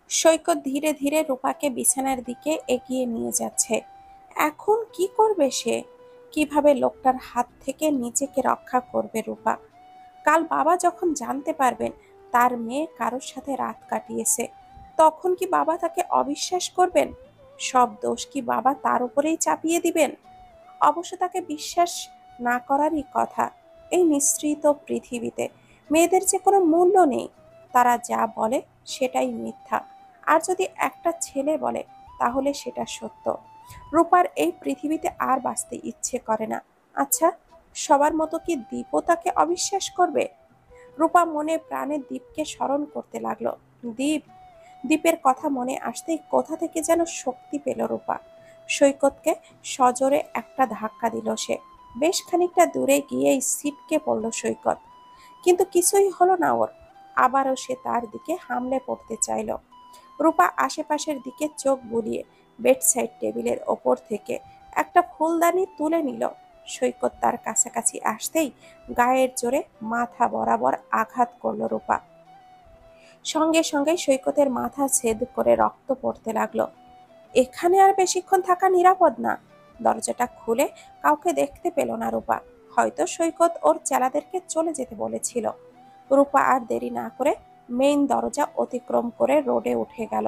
সৈকত ধীরে ধীরে রূপাকে বিছানার দিকে এগিয়ে নিয়ে যাচ্ছে। এখন কি করবে সে? কিভাবে লোকটার হাত থেকে নিজেকে রক্ষা করবে রূপা? কাল বাবা যখন জানতে পারবেন তার মেয়ে কারোর সাথে রাত কাটিয়েছে, তখন কি বাবা তাকে অবিশ্বাস করবেন? সব দোষ কি বাবা তার উপরেই চাপিয়ে দিবেন? অবশ্য তাকে বিশ্বাস না করারই কথা। এই নিঃসৃত পৃথিবীতে মেয়েদের যে কোনো মূল্য নেই। তারা যা বলে সেটাই মিথ্যা। আর যদি একটা ছেলে বলে তাহলে সেটা সত্য। রূপার এই পৃথিবীতে আর বাঁচতে ইচ্ছে করে না। আচ্ছা, সবার মতো কি দীপও তাকে অবিশ্বাস করবে? রূপা মনে প্রাণে দীপকে স্মরণ করতে লাগলো। দীপ, দীপের কথা মনে আসতেই কোথা থেকে যেন শক্তি পেল রূপা। সৈকতকে সজোরে একটা ধাক্কা দিল সে। বেশ খানিকটা দূরে গিয়েই ছিটকে পড়ল সৈকত। কিন্তু কিছুই হলো না ওর। আবারও সে তার দিকে হামলে পড়তে চাইল। রূপা আশেপাশের দিকে চোখ বুলিয়ে বেডসাইড টেবিলের ওপর থেকে একটা ফুলদানি তুলে নিল। সৈকত তার কাছাকাছি আসতেই গায়ের জোরে মাথা বরাবর আঘাত করল রূপা। সঙ্গে সঙ্গে সৈকতের মাথা ছেদ করে রক্ত পড়তে লাগলো। এখানে আর বেশিক্ষণ থাকা নিরাপদ না। দরজাটা খুলে কাউকে দেখতে পেল না রূপা। হয়তো সৈকত ওর চেলাদেরকে চলে যেতে বলেছিল। রূপা আর দেরি না করে মেইন দরজা অতিক্রম করে রোডে উঠে গেল।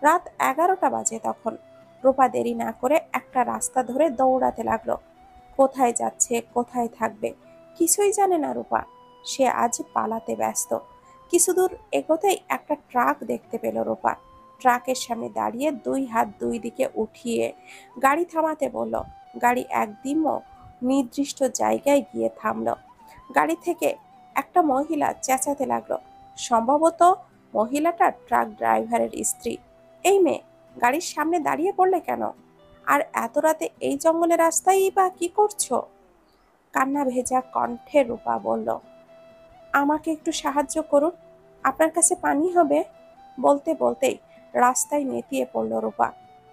রাত 11টা বাজে তখন। রূপা দেরি না করে একটা রাস্তা ধরে দৌড়াতে লাগলো। কোথায় যাচ্ছে, কোথায় থাকবে, কিছুই জানে না রূপা। সে আজ পালাতে ব্যস্ত। কিছু দূর এগোতেই একটা ট্রাক দেখতে পেল রূপা। ট্রাকের সামনে দাঁড়িয়ে দুই হাত দুই দিকে উঠিয়ে গাড়ি থামাতে বলল। গাড়ি একদিনও নির্দিষ্ট জায়গায় গিয়ে থামলো। গাড়ি থেকে একটা মহিলা চেঁচাতে লাগলো। সম্ভবত মহিলাটা ট্রাক ড্রাইভারের স্ত্রী। এই মেয়ে, গাড়ির সামনে দাঁড়িয়ে পড়লে কেন? আর এত রাতে এই জঙ্গলের রাস্তায় বা কি করছো? কান্না ভেজা কণ্ঠে রূপা বলল, আমাকে একটু সাহায্য করুন, আপনার কাছে পানি হবে? বলতে বলতেই রাস্তায় নেতিয়ে পড়ল রূপা।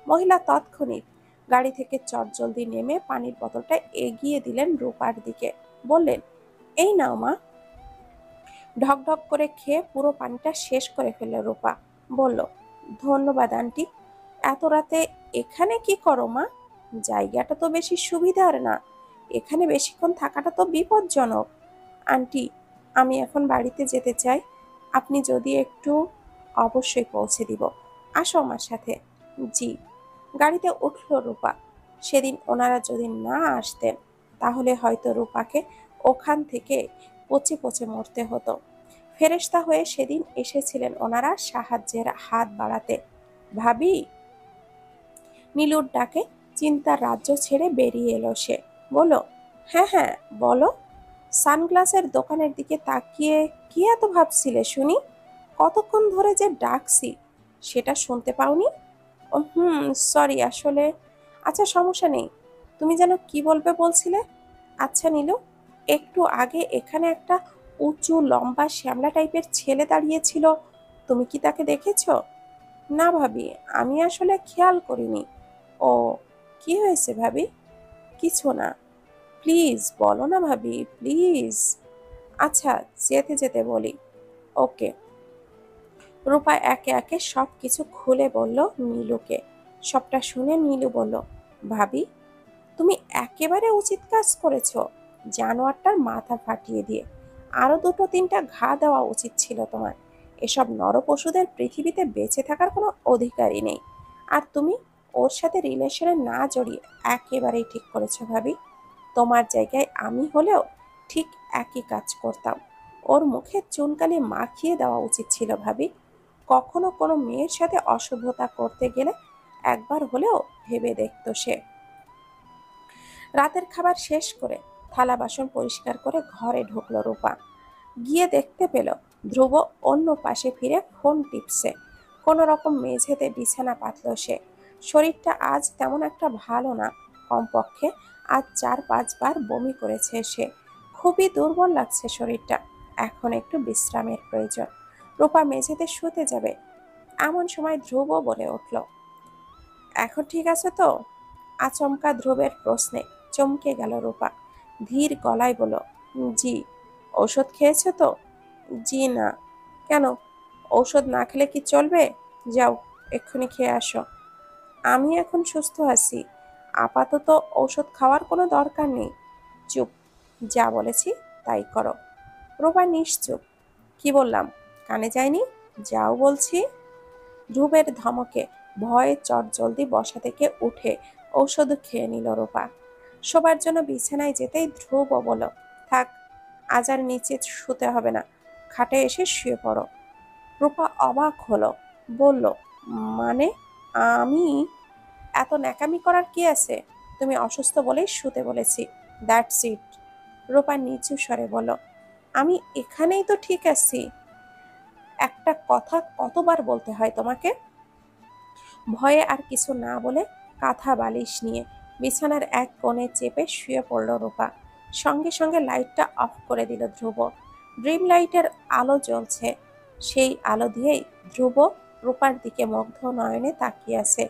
মহিলা তৎক্ষণিৎ গাড়ি থেকে চটজলদি নেমে পানির বোতলটা এগিয়ে দিলেন রূপার দিকে। বললেন, এই নাও মা। ঢকঢক করে খেয়ে পুরো পানিটা শেষ করে ফেলল রূপা। বলল, ধন্যবাদ আন্টি। এত রাতে এখানে কি করো মা? জায়গাটা তো বেশি সুবিধার না। এখানে বেশিক্ষণ থাকাটা তো বিপজ্জনক। আন্টি, আমি এখন বাড়িতে যেতে চাই। আপনি যদি একটু, অবশ্যই পৌঁছে দিব। আসো আমার সাথে। জি। গাড়িতে উঠল রূপা। সেদিন ওনারা যদি না আসতেন তাহলে হয়তো রূপাকে ওখান থেকে পচে পচে মরতে হতো। ফেরেশতা হয়ে সেদিন এসেছিলেন ওনারা সাহায্যের হাত বাড়াতে। ভাবি, নীলুর ডাকে চিন্তার রাজ্য ছেড়ে বেরিয়ে এলো সে। বলো, হ্যাঁ হ্যাঁ বলো। সানগ্লাসের দোকানের দিকে তাকিয়ে কি এত ভাবছিলে শুনি? কতক্ষণ ধরে যে ডাকছি, সেটা শুনতে পাওনি? সরি আসলে। আচ্ছা, সমস্যা নেই। তুমি যেন কি বলবে বলছিলে? আচ্ছা নীলু, একটু আগে এখানে একটা উঁচু লম্বা শ্যামলা টাইপের ছেলে দাঁড়িয়েছিল। তুমি কি তাকে দেখেছো? না ভাবি, আমি আসলে খেয়াল করিনি। ও, কি হয়েছে ভাবি? কিছু না। প্লিজ বলো না ভাবি, প্লিজ। আচ্ছা, যেতে যেতে বলি। ওকে। রূপা একে একে সব কিছু খুলে বলল নীলুকে। সবটা শুনে নীলু বলল, ভাবি, তুমি একেবারে উচিত কাজ করেছো জানোয়ারটার মাথা ফাটিয়ে দিয়ে। আরো দুটো তিনটা ঘা দেওয়া উচিত ছিল তোমার। এসব নরপশুদের পৃথিবীতে বেঁচে থাকার কোনো অধিকারই নেই। আর তুমি ওর সাথে রিলেশনে না জড়িয়ে একেবারেই ঠিক করেছো ভাবি। তোমার জায়গায় আমি হলেও ঠিক একই কাজ করতাম। ওর মুখে চুনকালি মাখিয়ে দেওয়া উচিত ছিল ভাবি। কখনো কোনো মেয়ের সাথে অসভ্যতা করতে গেলে একবার হলেও ভেবে দেখতো সে। রাতের খাবার শেষ করে থালা বাসন পরিষ্কার করে ঘরে ঢুকলো রূপা। গিয়ে দেখতে পেল ধ্রুব অন্য পাশে ফিরে ফোন টিপছে। কোনো রকম মেঝেতে বিছানা পাতল সে। শরীরটা আজ তেমন একটা ভালো না। কমপক্ষে আজ 4-5 বার বমি করেছে সে। খুবই দুর্বল লাগছে শরীরটা। এখন একটু বিশ্রামের প্রয়োজন। রূপা মেঝেতে শুতে যাবে এমন সময় ধ্রুব বলে উঠল, এখন ঠিক আছে তো? আচমকা ধ্রুবের প্রশ্নে চমকে গেল রূপা। ধীর গলায় বলল, জি। ঔষধ খেয়েছো তো? জি না। কেন, ঔষধ না খেলে কি চলবে? যাও, এক্ষুনি খেয়ে আসো। আমি এখন সুস্থ আছি, আপাতত ঔষধ খাওয়ার কোনো দরকার নেই। চুপ, যা বলেছি তাই করো। রূপা নিশ্চুপ। কি বললাম কানে যায়নি? যাও বলছি। ধ্রুবের ধমকে ভয়ে চটজলদি বসা থেকে উঠে ঔষধ খেয়ে নিল রূপা। শোবার জন্য বিছানায় যেতেই ধ্রুব বলল, থাক, আজ আর নিচে শুতে হবে না, খাটে এসে শুয়ে পড়ো। রূপা অবাক হলো, বলল, মানে? আমি? এত ন্যাকামি করার কি আছে? তুমি অসুস্থ বলেই শুতে বলেছি, দ্যাটস ইট। রূপা নিচু স্বরে বলল, আমি এখানেই তো ঠিক আছি। একটা কথা কতবার বলতে হয় তোমাকে? ভয়ে আর কিছু না বলে কাঁথা বালিশ নিয়ে বিছানার এক কোণে চেপে শুয়ে পড়ল রূপা। সঙ্গে সঙ্গে লাইটটা অফ করে দিল ধ্রুব। ড্রিম লাইটের আলো জ্বলছে, সেই আলো দিয়েই ধ্রুব রূপার দিকে মুগ্ধ নয়নে তাকিয়ে আছে।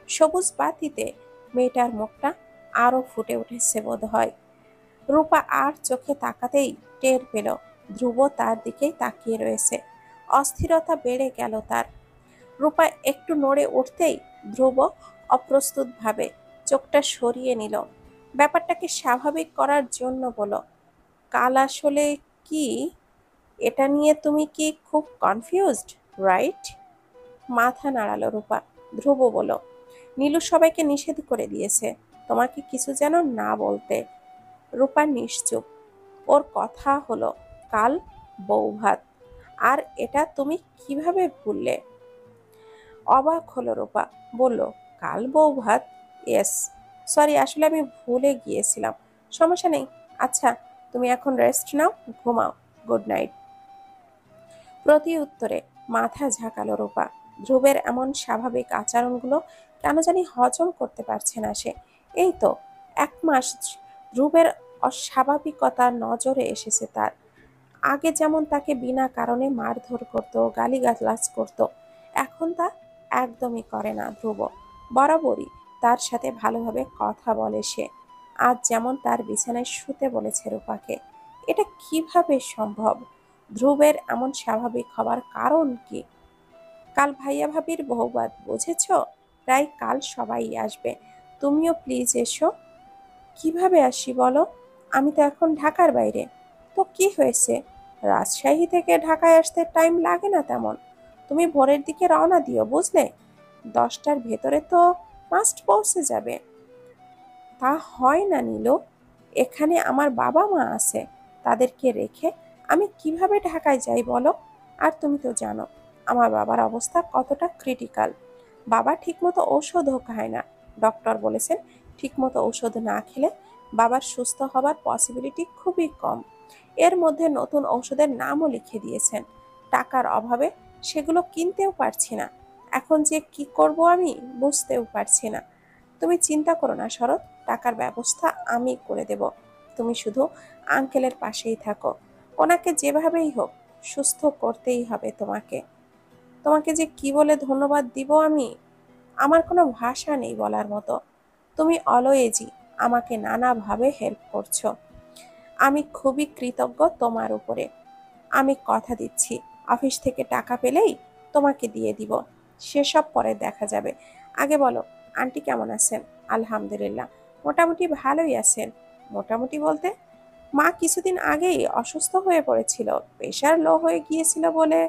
সবুজ বাতিতে মেয়েটার মুখটা আরো ফুটে উঠেছে বোধ হয়। রূপা আর চোখে তাকাতেই টের পেল ধ্রুব তার দিকেই তাকিয়ে রয়েছে। অস্থিরতা বেড়ে গেল তার। রূপা একটু নড়ে উঠতেই ধ্রুব অপ্রস্তুতভাবে চোখটা সরিয়ে নিল। ব্যাপারটাকে স্বাভাবিক করার জন্য বলল, কাল আসলে কি? এটা নিয়ে তুমি কি খুব কনফিউজড, রাইট? মাথা নাড়ালো রূপা। ধ্রুব বলল, নীলু সবাইকে নিষেধ করে দিয়েছে তোমাকে কিছু যেন না বলতে। রূপা নিশ্চুপ। ওর কথা হলো কাল বৌভাত, আর এটা তুমি কিভাবে ভুললে? অবাক হলো রূপা, বলল, কাল বৌভাত? ইয়েস, সরি, আসলে আমি ভুলে গিয়েছিলাম। সমস্যা নেই। আচ্ছা, তুমি এখন রেস্ট নাও, ঘুমাও। Good night. প্রতি উত্তরে মাথা ঝাঁকালো রূপা। ধ্রুবের এমন স্বাভাবিক আচরণগুলো কেন জানি হজম করতে পারছে না সে। এই তো 1 মাস ধ্রুবের অস্বাভাবিকতা নজরে এসেছে তার। আগে যেমন তাকে বিনা কারণে মারধর করত, গালিগালাজ করত, এখন তা একদমই করে না ধ্রুব। বরাবরই তার সাথে ভালোভাবে কথা বলে সে। আজ যেমন তার বিছানায় শুতে বলেছে রূপাকে। এটা কিভাবে সম্ভব? ধ্রুবের এমন স্বাভাবিক হবার কারণ কি? কাল ভাইয়া ভাবির বৌভাত, বুঝেছ? প্রায় কাল সবাই আসবে, তুমিও প্লিজ এসো। কিভাবে আসি বলো? আমি তো এখন ঢাকার বাইরে। তো কি হয়েছে? রাজশাহী থেকে ঢাকায় আসতে টাইম লাগে না তেমন। তুমি ভোরের দিকে রওনা দিও, বুঝলে? 10টার ভেতরে তো মাস্ট পৌঁছে যাবে। তা হয় না নীলু, এখানে আমার বাবা মা আছে, তাদেরকে রেখে আমি কিভাবে ঢাকায় যাই বলো? আর তুমি তো জানো আমার বাবার অবস্থা কতটা ক্রিটিক্যাল। বাবা ঠিকমতো ঔষধও খায় না। ডক্টর বলেছেন ঠিকমতো ঔষধ না খেলে বাবার সুস্থ হবার পসিবিলিটি খুবই কম। এর মধ্যে নতুন ঔষধের নামও লিখে দিয়েছেন। টাকার অভাবে সেগুলো কিনতেও পারছি না। এখন যে কি করব আমি বুঝতেও পারছি না। তুমি চিন্তা করো না শরৎ, টাকার ব্যবস্থা আমি করে দেব। তুমি শুধু আঙ্কেলের পাশেই থাকো। ওনাকে যেভাবেই হোক সুস্থ করতেই হবে তোমাকে। তোমাকে যে কি বলে ধন্যবাদ দিব আমি, আমার কোনো ভাষা নেই বলার মতো। তুমি অলওয়েজই আমাকে নানাভাবে হেল্প করছো। আমি খুবই কৃতজ্ঞ তোমার উপরে। আমি কথা দিচ্ছি অফিস থেকে টাকা পেলেই তোমাকে দিয়ে দিব। সেসব পরে দেখা যাবে। আগে বলো, আন্টি কেমন আছেন? আলহামদুলিল্লাহ, মোটামুটি ভালোই আছেন। মোটামুটি বলতে, মা কিছুদিন আগেই অসুস্থ হয়ে পড়েছিল, প্রেশার লো হয়ে গিয়েছিল বলে।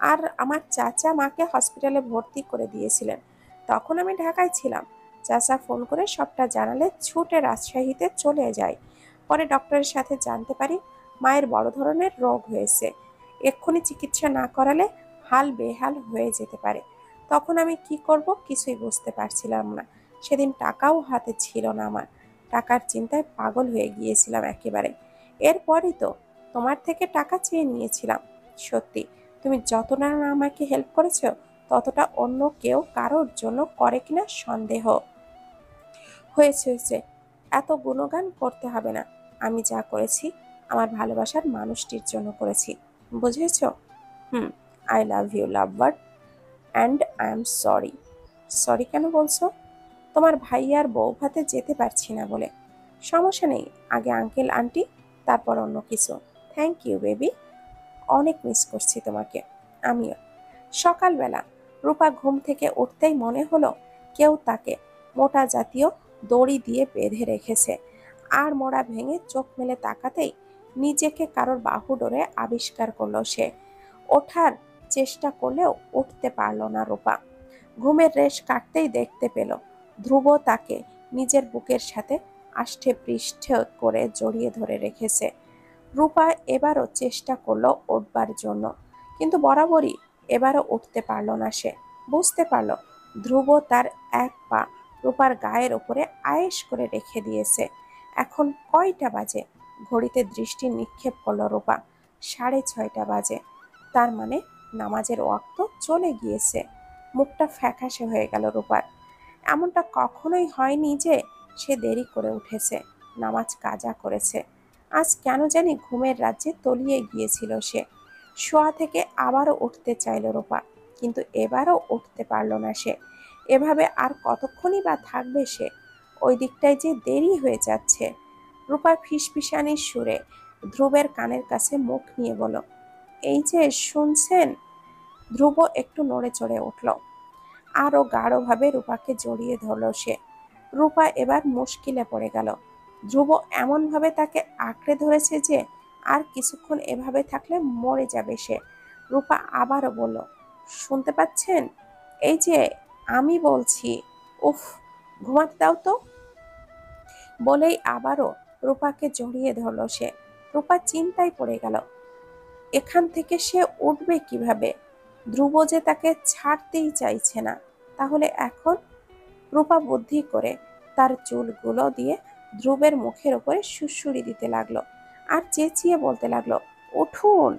আর আমার চাচা মাকে হসপিটালে ভর্তি করে দিয়েছিলেন। তখন আমি ঢাকায় ছিলাম। চাচা ফোন করে সবটা জানালে ছুটে রাজশাহীতে চলে যাই। পরে ডক্টরের সাথে জানতে পারি মায়ের বড় ধরনের রোগ হয়েছে, এক্ষুনি চিকিৎসা না করালে হাল বেহাল হয়ে যেতে পারে। তখন আমি কি করব কিছুই বুঝতে পারছিলাম না। সেদিন টাকাও হাতে ছিল না আমার। টাকার চিন্তায় পাগল হয়ে গিয়েছিলাম একেবারে। এরপরই তো তোমার থেকে টাকা চেয়ে নিয়েছিলাম। সত্যি, তুমি যতটা না আমাকে হেল্প করেছো ততটা অন্য কেউ কারোর জন্য করে কিনা সন্দেহ। হয়েছে হয়েছে, এত গুণগান করতে হবে না। আমি যা করেছি আমার ভালোবাসার মানুষটির জন্য করেছি, বুঝেছো? Hmm, I love you love bird, and I am sorry. Sorry কেন বলছো? তোমার ভাইয়ার বউ ভাতে যেতে পারছি না বলে। সমস্যা নেই, আগে আঙ্কেল আন্টি, তারপর অন্য কিছু। থ্যাংক ইউ বেবি, অনেক মিস করছি তোমাকে। আমিও। সকালবেলা রূপা ঘুম থেকে উঠতেই মনে হলো কেউ তাকে মোটা জাতীয় দড়ি দিয়ে বেঁধে রেখেছে। আর মোড়া ভেঙে চোখ মেলে তাকাতেই নিজেকে কারোর বাহুডোরে আবিষ্কার করলো সে। ওঠার চেষ্টা করলেও উঠতে পারল না রূপা। ঘুমের রেশ কাটতেই দেখতে পেল ধ্রুব তাকে নিজের বুকের সাথে আষ্টে পৃষ্ঠে করে জড়িয়ে ধরে রেখেছে। রূপা এবারও চেষ্টা করলো উঠবার জন্য, কিন্তু বরাবরই এবারও উঠতে পারল না সে। বুঝতে পারল ধ্রুব তার এক পা রূপার গায়ের ওপরে আয়েশ করে রেখে দিয়েছে। এখন কয়টা বাজে? ঘড়িতে দৃষ্টি নিক্ষেপ করলো রূপা। 6:30 বাজে। তার মানে নামাজের ওয়াক্ত চলে গিয়েছে। মুখটা ফ্যাকাশে হয়ে গেল রূপার। এমনটা কখনোই হয়নি যে সে দেরি করে উঠেছে, নামাজ কাজা করেছে। আজ কেন জানি ঘুমের রাজ্যে তলিয়ে গিয়েছিল সে। শোয়া থেকে আবারও উঠতে চাইল রূপা, কিন্তু এবারও উঠতে পারল না সে। এভাবে আর কতক্ষণই বা থাকবে সে? ওই দিকটায় যে দেরি হয়ে যাচ্ছে। রূপা ফিসফিসানির সুরে ধ্রুবের কানের কাছে মুখ নিয়ে বলল, এই যে শুনছেন? ধ্রুব একটু নড়ে চড়ে উঠল। আরো গাঢ়ভাবে রূপাকে জড়িয়ে ধরল সে। রূপা এবার মুশকিলে পড়ে গেল। ধ্রুব এমনভাবে তাকে আঁকড়ে ধরেছে যে আর কিছুক্ষণ এভাবে থাকলে মরে যাবে সে। রূপা আবারও বলল, শুনতে পাচ্ছেন? এই যে আমি বলছি, উফ, ঘুমাতে দাও তো। বলেই আবারও রূপাকে জড়িয়ে ধরল সে। রূপা চিন্তায় পড়ে গেল, এখান থেকে সে উঠবে কিভাবে? ধ্রুব যে তাকে ছাড়তেই চাইছে না। তাহলে এখন? রূপা বুদ্ধি করে তার চুলগুলো দিয়ে ধ্রুবের মুখের উপরে সুড়সুড়ি দিতে লাগলো আর চেঁচিয়ে বলতে লাগলো, উঠুন।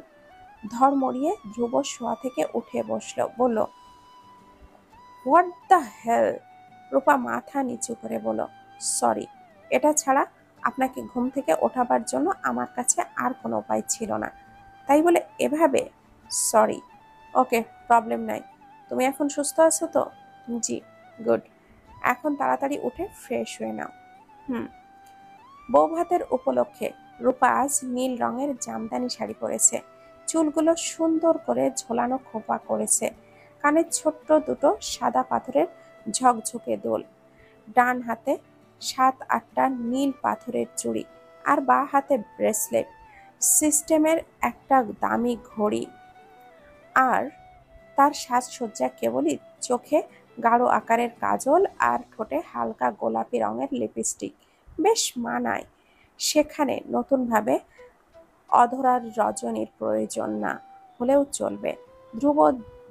ধড়মড়িয়ে ধ্রুব শোয়া থেকে উঠে বলল, হোয়াট দ্য হেল? রূপা মাথা নিচু করে বলল, সরি, এটা ছাড়া আপনাকে ঘুম থেকে ওঠাবার জন্য আমার কাছে আর কোনো উপায় ছিল না, তাই বলে এভাবে। সরি। ওকে, প্রবলেম নাই। তুমি এখন সুস্থ আছো তো? জি, গুড। এখন তাড়াতাড়ি উঠে ফ্রেশ হয়ে নাও। হুম। বৌভাতের উপলক্ষে রূপা আজ নীল রঙের জামদানি শাড়ি পরেছে। চুলগুলো সুন্দর করে ঝোলানো খোপা করেছে। কানের ছোট্ট দুটো সাদা পাথরের ঝকঝকে দোল। ডান হাতে 7-8টা নীল পাথরের চুড়ি আর বাঁ হাতে ব্রেসলেট সিস্টেমের একটা দামি ঘড়ি। আর তার সাজসজ্জা কেবলই চোখে গাঢ় আকারের কাজল আর ঠোঁটে হালকা গোলাপি রঙের লিপস্টিক। বেশ মানায়। সেখানে নতুনভাবে অধরার রজনীর প্রয়োজন না হলেও চলবে। ধ্রুব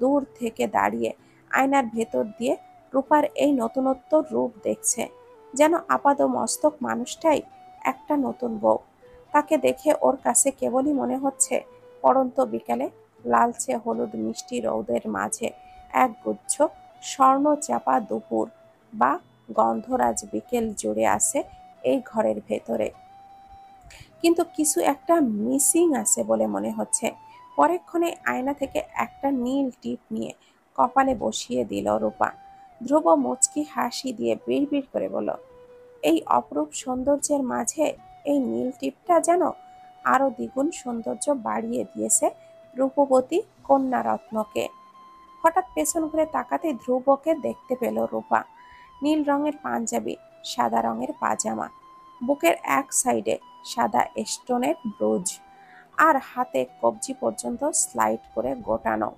দূর থেকে দাঁড়িয়ে আয়নার ভেতর দিয়ে রূপার এই নতুনত্ব রূপ দেখছে। যেন আপাদমস্তক মানুষটাই একটা নতুন বউ। তাকে দেখে ওর কাছে কেবলই মনে হচ্ছে পড়ন্ত বিকালে লালচে হলুদ মিষ্টি রৌদের মাঝে এক গুচ্ছ স্বর্ণ চাপা দুপুর বা গন্ধরাজ বিকেল জুড়ে আছে এই ঘরের ভেতরে। কিন্তু কিছু একটা মিসিং আছে বলে মনে হচ্ছে। পরেক্ষণে আয়না থেকে একটা নীল টিপ নিয়ে কপালে বসিয়ে দিল রূপা। ধ্রুব মুচকি হাসি দিয়ে বিড়বিড় করে বলল, এই অপরূপ সৌন্দর্যের মাঝে এই নীল টিপটা যেন আরো দ্বিগুণ সৌন্দর্য বাড়িয়ে দিয়েছে রূপবতী কন্যারত্নকে। হঠাৎ পেছন ঘুরে তাকাতে ধ্রুবকে দেখতে পেল রূপা। নীল রঙের পাঞ্জাবি, সাদা রঙের পাজামা, বুকের এক সাইডে সাদা স্টোনের ব্রুজ, আর হাতে কবজি পর্যন্ত স্লাইড করে গোটানো।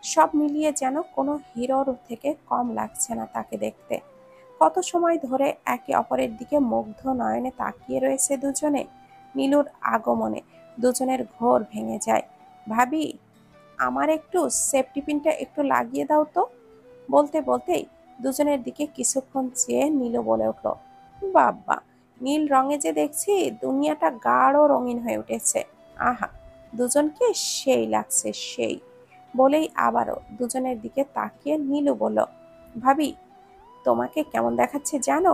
সব মিলিয়ে যেন কোনো হিরোর থেকে কম লাগছে না তাকে দেখতে। কত সময় ধরে একে অপরের দিকে মুগ্ধ নয়নে তাকিয়ে রয়েছে দুজনে। নীলুর আগমনে দুজনের ঘোর ভেঙে যায়। ভাবি, আমার একটু সেফটি পিনটা একটু লাগিয়ে দাও তো। বলতে বলতেই দুজনের দিকে কিছুক্ষণ চেয়ে নীলু বলে উঠল, বাবা, নীল রঙে যে দেখছি দুনিয়াটা গাঢ় রঙিন হয়ে উঠেছে। আহা, দুজনকে সেই লাগছে সেই। বলেই আবারও দুজনের দিকে তাকিয়ে নীলু বলল, ভাবি, তোমাকে কেমন দেখাচ্ছে জানো?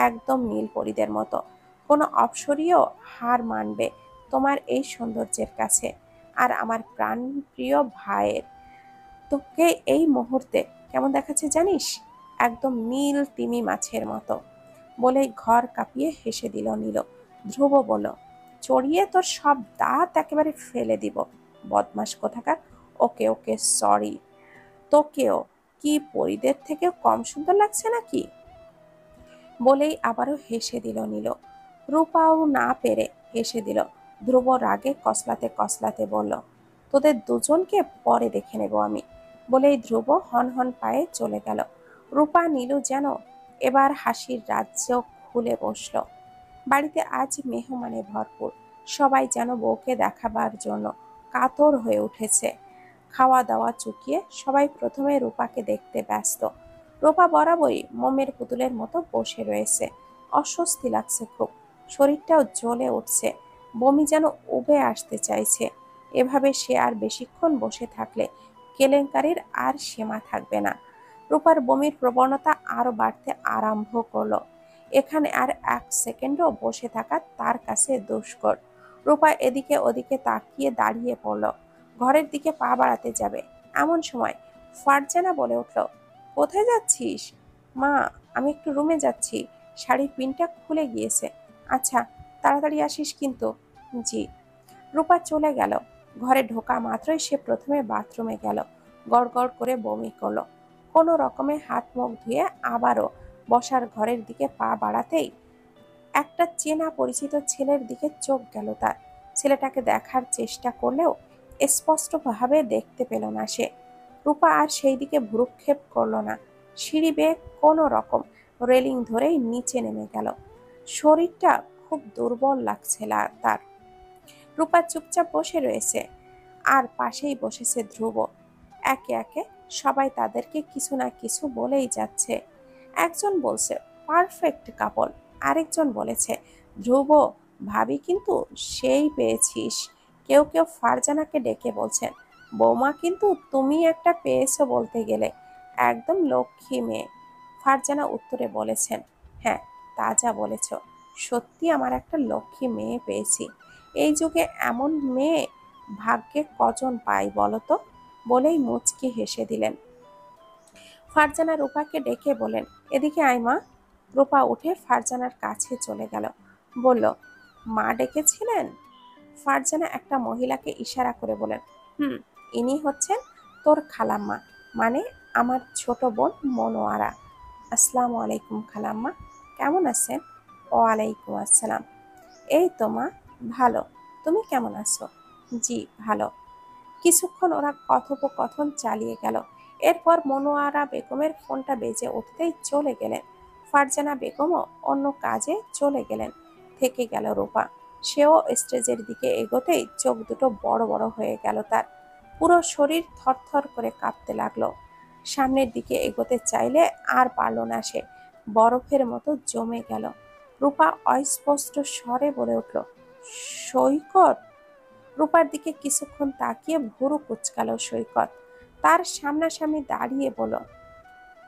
একদম নীল পরীদের মতো। কোনো অপ্সরীয় হার মানবে তোমার এই সৌন্দর্যের কাছে। আর আমার প্রাণপ্রিয় ভাইয়ের তোকে এই মুহূর্তে কেমন দেখাচ্ছে জানিস? একদম নীল তিমি মাছের মতো। বলেই ঘর কাঁপিয়ে হেসে দিল নীল। ধ্রুব বলল, চড়িয়ে তোর সব দাঁত একেবারে ফেলে দিব, বদমাস কোথাকার। ওকে ওকে, সরি। তোকেও। কি পরীদের থেকে কম সুন্দর লাগছে নাকি? বলেই আবারও হেসে দিল নীল। রূপাও না পেরে হেসে দিল। ধ্রুব রাগে কসলাতে কসলাতে বলল, তোদের দুজনকে পরে দেখে নেব আমি। বলেই ধ্রুব হন হন পায়ে চলে গেল। রূপা নীলু যেন এবার হাসির রাজ্য খুলে বসল। বাড়িতে আজ মেহমানে ভরপুর। সবাই যেন বউকে দেখাবার জন্য কাতর হয়ে উঠেছে। খাওয়া দাওয়া চুকিয়ে সবাই প্রথমে রূপাকে দেখতে ব্যস্ত। রূপা বরাবরই মোমের পুতুলের মতো বসে রয়েছে। অস্বস্তি লাগছে খুব। শরীরটাও জ্বলে উঠছে। বমি যেন উবে আসতে চাইছে। এভাবে সে আর বেশিক্ষণ বসে থাকলে কেলেঙ্কারির আর সীমা থাকবে না। রূপার বমির প্রবণতা আরো বাড়তে আরম্ভ করলো। এখানে আর এক সেকেন্ডও বসে থাকা তার কাছে দুষ্কর। রূপা এদিকে ওদিকে তাকিয়ে দাঁড়িয়ে পড়ল। ঘরের দিকে পা বাড়াতে যাবে এমন সময় ফারজানা বলে উঠল, কোথায় যাচ্ছিস? মা, আমি একটু রুমে যাচ্ছি, শাড়ির পিনটা খুলে গিয়েছে। আচ্ছা, তাড়াতাড়ি আসিস কিন্তু। জি। রূপা চলে গেল। ঘরে ঢোকা মাত্রই সে প্রথমে বাথরুমে গেল। গড়গড় করে বমি করলো। কোনো রকমে হাত মুখ ধুয়ে আবারও বসার ঘরের দিকে পা বাড়াতেই একটা চেনা পরিচিত ছেলের দিকে চোখ গেল তার। ছেলেটাকে দেখার চেষ্টা করলেও স্পষ্টভাবে দেখতে পেল না সে। রূপা আর সেই দিকে ভ্রুক্ষেপ করল না। সিঁড়ি বেয়ে কোনো রকম রেলিং ধরেই নিচে নেমে গেল। শরীরটা খুব দুর্বল লাগছে তার। রূপা চুপচাপ বসে রয়েছে। আর পাশেই বসেছে ধ্রুব। একে একে সবাই তাদেরকে কিছু না কিছু বলেই যাচ্ছে। একজন বলছে পারফেক্ট কাপল, আরেকজন বলেছে ধ্রুব ভাবি কিন্তু সেই পেয়েছিস। কেউ কেউ ফারজানাকে ডেকে বলছেন, বৌমা কিন্তু তুমি একটা পেয়েছো বলতে গেলে, একদম লক্ষ্মী মেয়ে। ফারজানা উত্তরে বলেছেন, হ্যাঁ, তা যা বলেছ, সত্যি আমার একটা লক্ষ্মী মেয়ে পেয়েছি। এই যুগে এমন মেয়ে ভাগ্যে কজন পায় বলতো? বলেই মুচকি হেসে দিলেন। ফারজানা রূপাকে ডেকে বলেন, এদিকে আয় মা। রূপা উঠে ফারজানার কাছে চলে গেল। বলল, মা ডেকেছিলেন? ফারজানা একটা মহিলাকে ইশারা করে বলেন, হুম, ইনি হচ্ছেন তোর খালাম্মা, মানে আমার ছোট বোন মনোয়ারা। আসসালামু আলাইকুম খালাম্মা, কেমন আছেন? ওয়ালাইকুম আসসালাম। এই তো মা, ভালো। তুমি কেমন আছো? জি, ভালো। কিছুক্ষণ ওরা কথোপকথন চালিয়ে গেল। এরপর মনোয়ারা বেগমের ফোনটা বেজে উঠতেই চলে গেলেন। ফারজানা বেগমও অন্য কাজে চলে গেলেন। থেকে গেল রূপা। সেও স্টেজের দিকে এগোতেই চোখ দুটো বড় বড় হয়ে গেল তার। পুরো শরীর থরথর করে কাঁপতে লাগলো। সামনের দিকে এগোতে চাইলে আর পারল না সে। বরফের মতো জমে গেল। রূপা অস্পষ্ট স্বরে বলে উঠল, সৈকত। রূপার দিকে কিছুক্ষণ তাকিয়ে ভুরু কুঁচকালো সৈকত। তার সামনাসামনি দাঁড়িয়ে বলল,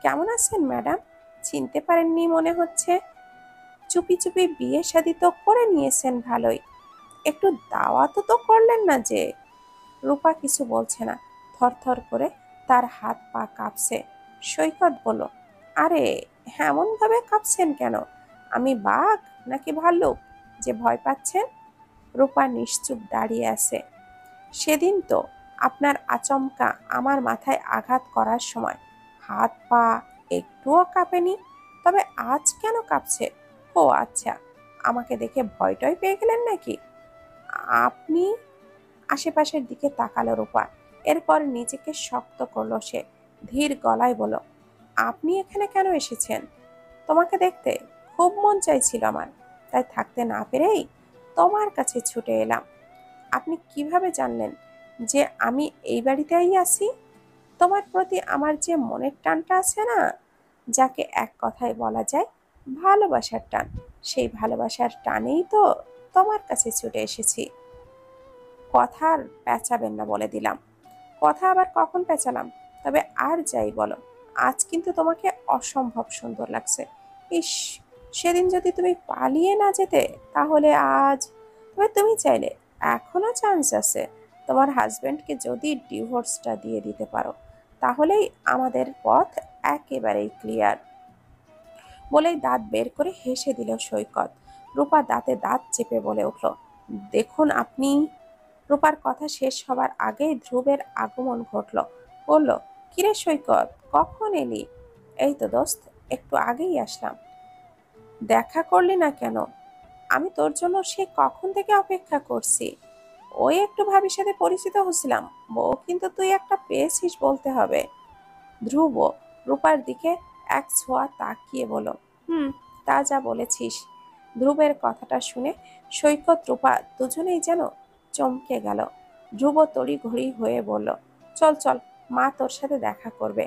কেমন আছেন ম্যাডাম? চিনতে পারেননি মনে হচ্ছে। চুপি চুপি বিয়ে শাদী তো করে নিয়েছেন ভালোই, একটু দাওয়াতও তো করলেন না যে। রূপা কিছু বলছে না। থরথর করে তার হাত পা কাঁপছে। সৈকত বলল, আরে এমন ভাবে কাঁপছেন কেন? আমি বাঘ নাকি ভাল্লুক যে ভয় পাচ্ছেন? রূপা নিশ্চুপ দাঁড়িয়ে আছে। সেদিন তো আপনার আচমকা আমার মাথায় আঘাত করার সময় হাত পা একটুও কাঁপেনি, তবে আজ কেন কাঁপছে? ও আচ্ছা, আমাকে দেখে ভয় টয় পেয়ে গেলেন নাকি আপনি? আশেপাশের দিকে তাকালো রূপা। এরপর নিজেকে শক্ত করলো সে। ধীর গলায় বলল, আপনি এখানে কেন এসেছেন? তোমাকে দেখতে খুব মন চাইছিল আমার, তাই থাকতে না পেরেই তোমার কাছে ছুটে এলাম। আপনি কিভাবে জানলেন যে আমি এই বাড়িতেই আছি? তোমার প্রতি আমার যে মনের টানটা আছে না, যাকে এক কথায় বলা যায় ভালোবাসার টান, সেই ভালোবাসার টানেই তো তোমার কাছে ছুটে এসেছি। কথা আর পেঁচাবেন না বলে দিলাম। কথা আবার কখন পেঁচালাম? তবে আর যাই বলো, আজ কিন্তু তোমাকে অসম্ভব সুন্দর লাগছে। ইস, সেদিন যদি তুমি পালিয়ে না যেতে তাহলে আজ। তবে তুমি চাইলে এখনো চান্স আছে। তোমার হাজবেন্ডকে যদি ডিভোর্সটা দিয়ে দিতে পারো, তাহলেই আমাদের পথ একেবারেই ক্লিয়ার। বলেই দাঁত বের করে হেসে দিল সৈকত। রূপা দাঁতে দাঁত চেপে বলে উঠল, দেখুন আপনি। রূপার কথা শেষ হবার আগেই ধ্রুবের আগমন ঘটল। বলল, কিরে সৈকত, কখন এলি? এই তো দোস্ত, একটু আগেই আসলাম। দেখা করলি না কেন? আমি তোর জন্য সে কখন থেকে অপেক্ষা করছি। ওই একটু ভাবির সাথে পরিচিত হচ্ছিলাম। বউ কিন্তু তুই একটা পেয়েছিস বলতে হবে। ধ্রুব রূপার দিকে এক ছোঁয়া তাকিয়ে বলল, হুম, তা যা বলেছিস। ধ্রুবের কথাটা শুনে সৈকত রূপা দুজনেই যেন চমকে গেল। ধ্রুব তড়িঘড়ি হয়ে বলল, চল চল, মা তোর সাথে দেখা করবে।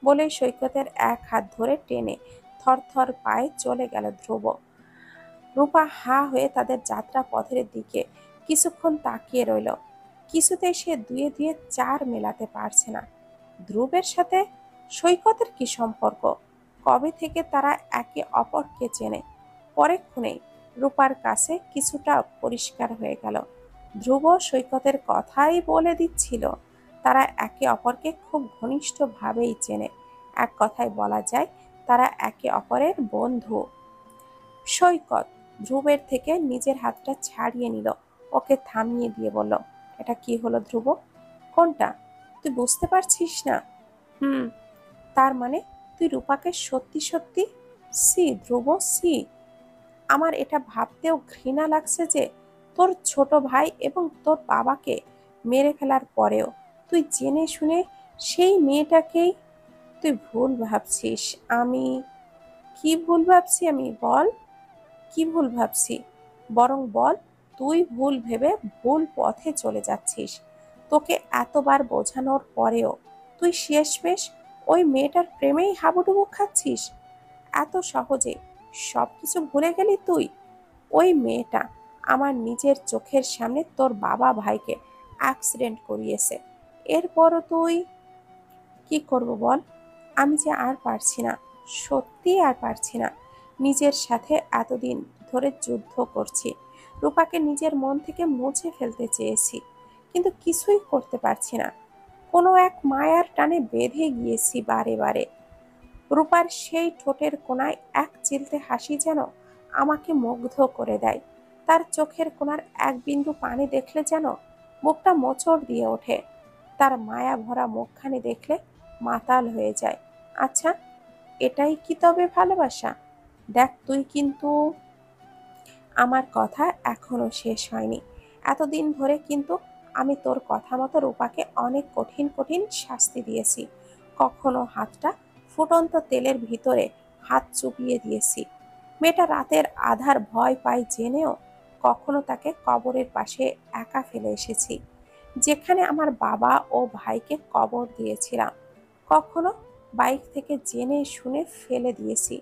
বলেই সৈকতের এক হাত ধরে টেনে থরথর পায়ে চলে গেল ধ্রুব। রূপা হা হয়ে তাদের যাত্রা পথের দিকে কিছুক্ষণ তাকিয়ে রইল। কিছুতেই সে দুয়ে দুয়ে চার মেলাতে পারছে না। ধ্রুবের সাথে সৈকতের কি সম্পর্ক? কবে থেকে তারা একে অপরকে চেনে? পরেক্ষণেই রূপার কাছে কিছুটা পরিষ্কার হয়ে গেল। ধ্রুব সৈকতের কথাই বলে দিচ্ছিল তারা একে অপরকে খুব ঘনিষ্ঠভাবেই চেনে। এক কথায় বলা যায় তারা একে অপরের বন্ধু। সৈকত ধ্রুবের থেকে নিজের হাতটা ছাড়িয়ে নিল, ওকে থামিয়ে দিয়ে বলল, এটা কি হলো ধ্রুব? কোনটা? তুই বুঝতে পারছিস না? হুম, তার মানে তুই রূপাকে সত্যি সত্যি? সি ধ্রুব, সি। আমার এটা ভাবতেও ঘৃণা লাগছে যে তোর ছোট ভাই এবং তোর বাবাকে মেরে ফেলার পরেও তুই জেনে শুনে সেই মেয়েটাকেই। তুই ভুল ভাবছিস। আমি কি ভুল ভাবছি? আমি বল, কি ভুল ভাবছি? বরং বল, তুই ভুল ভেবে ভুল পথে চলে যাচ্ছিস। তোকে এতবার বোঝানোর পরেও তুই শেষমেশ ওই মেয়েটার প্রেমেই হাবুডুবু খাচ্ছিস। এত সহজে সবকিছু ভুলে গেলি তুই? ওই মেয়েটা আমার নিজের চোখের সামনে তোর বাবা ভাইকে অ্যাক্সিডেন্ট করিয়েছে। এরপরও তুই কি করব বল? আমি যে আর পারছি না, সত্যি আর পারছি না। নিজের সাথে এতদিন ধরে যুদ্ধ করছি। রূপাকে নিজের মন থেকে মুছে ফেলতে চেয়েছি, কিন্তু কিছুই করতে পারছি না। কোনো এক মায়ার টানে বেঁধে গিয়েছি বারে বারে। রূপার সেই ঠোঁটের কোণায় এক চিলতে হাসি যেন আমাকে মুগ্ধ করে দেয়। তার চোখের কোণার এক বিন্দু পানি দেখলে যেন মুখটা মোচড় দিয়ে ওঠে। তার মায়া ভরা মুখখানি দেখলে মাতাল হয়ে যায়। আচ্ছা, এটাই কি তবে ভালোবাসা? দেখ, তুই কিন্তু, আমার কথা এখনো শেষ হয়নি। এতদিন ধরে কিন্তু আমি তোর কথা মতো রূপাকে অনেক কঠিন কঠিন শাস্তি দিয়েছি। কখনো হাতটা ফুটন্ত তেলের ভিতরে হাত চুপিয়ে দিয়েছি। মেয়েটা রাতের আধার ভয় পায় জেনেও কখনো তাকে কবরের পাশে একা ফেলে এসেছি, যেখানে আমার বাবা ও ভাইকে কবর দিয়েছিলাম। কখনো বাইক থেকে জেনে শুনে ফেলে দিয়েছি।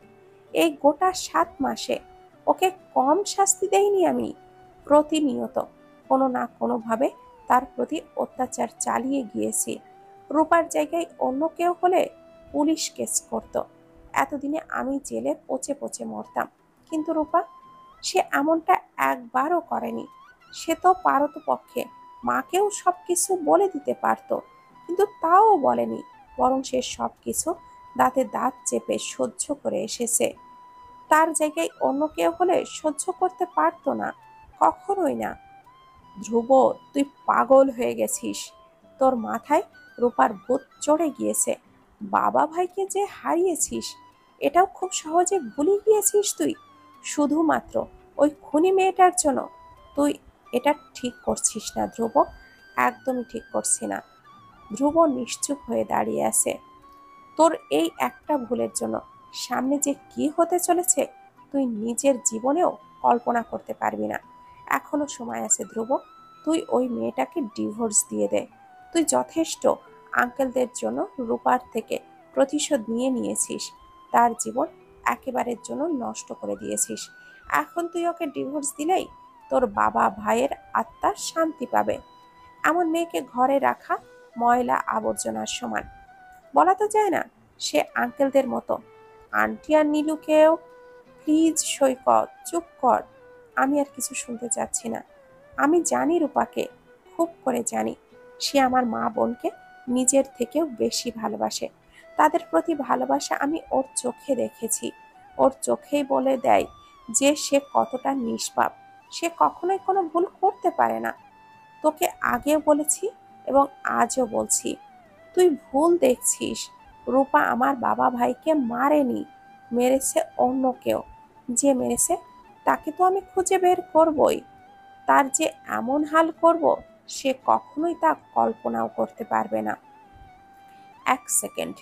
এই গোটা 7 মাসে ওকে কম শাস্তি দেইনি আমি। প্রতিনিয়ত কোনো না কোনোভাবে তার প্রতি অত্যাচার চালিয়ে গিয়েছি। রূপার জায়গায় অন্য কেউ হলে পুলিশ কেস করত। এতদিনে আমি জেলে পচে পচে মরতাম। কিন্তু রূপা, সে এমনটা একবারও করেনি। সে তো পারতপক্ষে মাকেও সবকিছু বলে দিতে পারত, কিন্তু তাও বলেনি। বরং সে সবকিছু দাঁতে দাঁত চেপে সহ্য করে এসেছে। তার জায়গায় অন্য কেউ হলে সহ্য করতে পারতো না, কখনোই না। ধ্রুব, তুই পাগল হয়ে গেছিস। তোর মাথায় রূপার ভূত চড়ে গিয়েছে। বাবা ভাইকে যে হারিয়েছিস, এটাও খুব সহজে ভুলে গিয়েছিস তুই, শুধুমাত্র ওই খুনি মেয়েটার জন্য। তুই এটা ঠিক করছিস না ধ্রুব, একদমই ঠিক করছি না। ধ্রুব নিশ্চুপ হয়ে দাঁড়িয়ে আছে। তোর এই একটা ভুলের জন্য সামনে যে কি হতে চলেছে তুই নিজের জীবনেও কল্পনা করতে পারবি না। এখনো সময় আছে ধ্রুব, তুই ওই মেয়েটাকে ডিভোর্স দিয়ে দে। তুই যথেষ্ট আঙ্কেলদের জন্য রূপার থেকে প্রতিশোধ নিয়ে নিয়েছিস। তার জীবন একেবারের জন্য নষ্ট করে দিয়েছিস। এখন তুই ওকে ডিভোর্স দিলেই তোর বাবা ভাইয়ের আত্মা শান্তি পাবে। এমন মেয়েকে ঘরে রাখা ময়লা আবর্জনার সমান। বলা তো যায় না সে আঙ্কেলদের মতো। Aunty R নীলুকেও। প্লিজ সৈকত, চুপ কর। আমি আর কিছু শুনতে চাচ্ছি না। আমি জানি রূপাকে, খুব করে জানি। সে আমার মা বোনকে নিজের থেকেও বেশি ভালোবাসে। তাদের প্রতি ভালোবাসা আমি ওর চোখে দেখেছি। ওর চোখেই বলে দেয় যে সে কতটা নিষ্পাপ। সে কখনোই কোনো ভুল করতে পারে না। তোকে আগেও বলেছি এবং আজও বলছি, তুই ভুল দেখছিস। রূপা আমার বাবা ভাইকে মারেনি, মেরেছে অন্য কেউ। যে মেরেছে তাকে তো আমি খুঁজে বের করবই। তার যে এমন হাল করব সে কখনোই তা কল্পনাও করতে পারবে না। এক সেকেন্ড,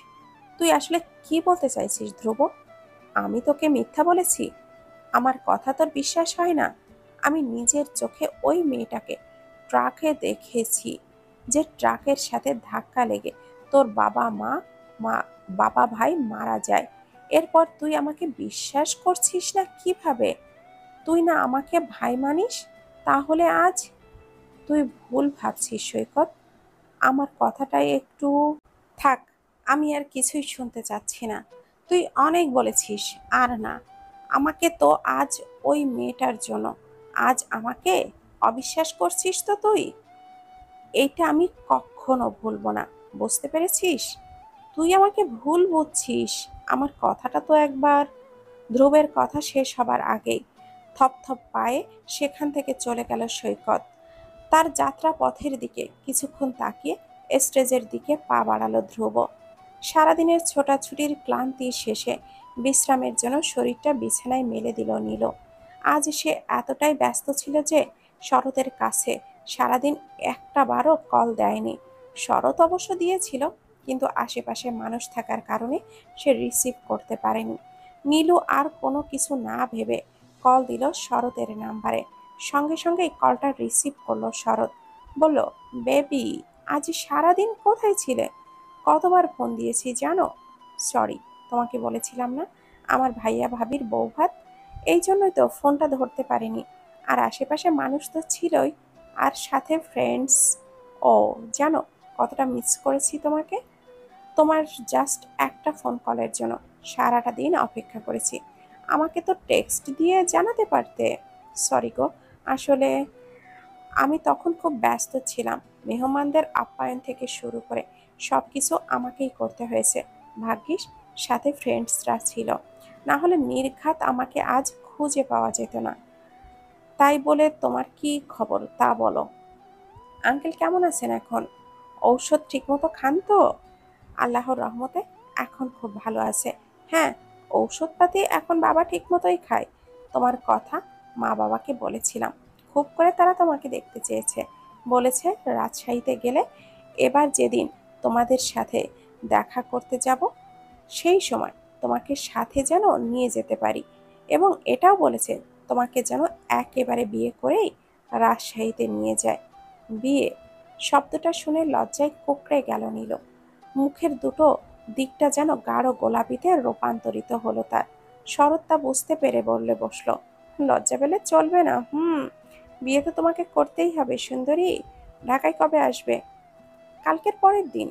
তুই আসলে কি বলতে চাইছিস ধ্রুব? আমি তোকে মিথ্যা বলেছি? আমার কথা তোর বিশ্বাস হয় না? আমি নিজের চোখে ওই মেয়েটাকে ট্রাকে দেখেছি, যে ট্রাকের সাথে ধাক্কা লেগে তোর মা বাবা ভাই মারা যায়। এরপর তুই আমাকে বিশ্বাস করছিস না কিভাবে? তুই না আমাকে ভাই মানিস? তাহলে আজ তুই ভুল ভাবছিস সৈকত। আমার কথাটাই একটু থাক, আমি আর কিছুই শুনতে চাচ্ছি না। তুই অনেক বলেছিস, আর না। আমাকে তো আজ ওই মেয়েটার জন্য আজ আমাকে অবিশ্বাস করছিস তো তুই? এইটা আমি কখনো ভুলবো না, বুঝতে পেরেছিস? তুই আমাকে ভুল বুঝছিস। আমার কথাটা তো একবার। ধ্রুবের কথা শেষ হবার আগেই থপথপ পায়ে সেখান থেকে চলে গেল সৈকত। তার যাত্রা পথের দিকে কিছুক্ষণ তাকিয়ে স্টেজের দিকে পা বাড়ালো ধ্রুব। সারাদিনের ছোটাছুটির ক্লান্তি শেষে বিশ্রামের জন্য শরীরটা বিছানায় মেলে দিল নীল। আজ সে এতটাই ব্যস্ত ছিল যে শরতের কাছে সারাদিন একটা বারও কল দেয়নি। শরৎ অবশ্য দিয়েছিল, কিন্তু আশেপাশে মানুষ থাকার কারণে সে রিসিভ করতে পারেনি। নীলু আর কোনো কিছু না ভেবে কল দিল শরতের নাম্বারে। সঙ্গে সঙ্গেই কলটা রিসিভ করলো শরৎ। বলল, বেবি, আজ সারাদিন কোথায় ছিলে? কতবার ফোন দিয়েছি জানো? সরি, তোমাকে বলেছিলাম না আমার ভাইয়া ভাবির বউ ভাত, এই জন্যই তো ফোনটা ধরতে পারিনি। আর আশেপাশে মানুষ তো ছিলই, আর সাথে ফ্রেন্ডস। ও, জানো কতটা মিস করেছি তোমাকে? তোমার জাস্ট একটা ফোন কলের জন্য সারাটা দিন অপেক্ষা করেছি। আমাকে তো টেক্সট দিয়ে জানাতে পারতে। সরি গো, আসলে আমি তখন খুব ব্যস্ত ছিলাম। মেহমানদের আপ্যায়ন থেকে শুরু করে সবকিছু আমাকেই করতে হয়েছে। ভাগ্যিস সাথে ফ্রেন্ডসরা ছিল, না হলে নির্ঘাত আমাকে আজ খুঁজে পাওয়া যেত না। তাই বলে তোমার কি খবর তা বলো। আঙ্কেল কেমন আছেন এখন? ঔষধ ঠিকমতো খান তো? আল্লাহর রহমতে এখন খুব ভালো আছে। হ্যাঁ, ঔষধপাতি এখন বাবা ঠিকমতোই খায়। তোমার কথা মা বাবাকে বলেছিলাম, খুব করে তারা তোমাকে দেখতে চেয়েছে। বলেছে রাজশাহীতে গেলে এবার যেদিন তোমাদের সাথে দেখা করতে যাব সেই সময় তোমাকে সাথে যেন নিয়ে যেতে পারি। এবং এটাও বলেছে তোমাকে যেন একেবারে বিয়ে করেই রাজশাহীতে নিয়ে যায়। বিয়ে শব্দটা শুনে লজ্জায় কুঁকড়ে গেল নীল। মুখের দুটো দিকটা যেন গাঢ় গোলাপিতে রূপান্তরিত হলো তার। শরৎ তা বুঝতে পেরে বললে বসলো, লজ্জা পেলে চলবে না। বিয়ে তো তোমাকে করতেই হবে সুন্দরী। ঢাকায় কবে আসবে? কালকের পরের দিন।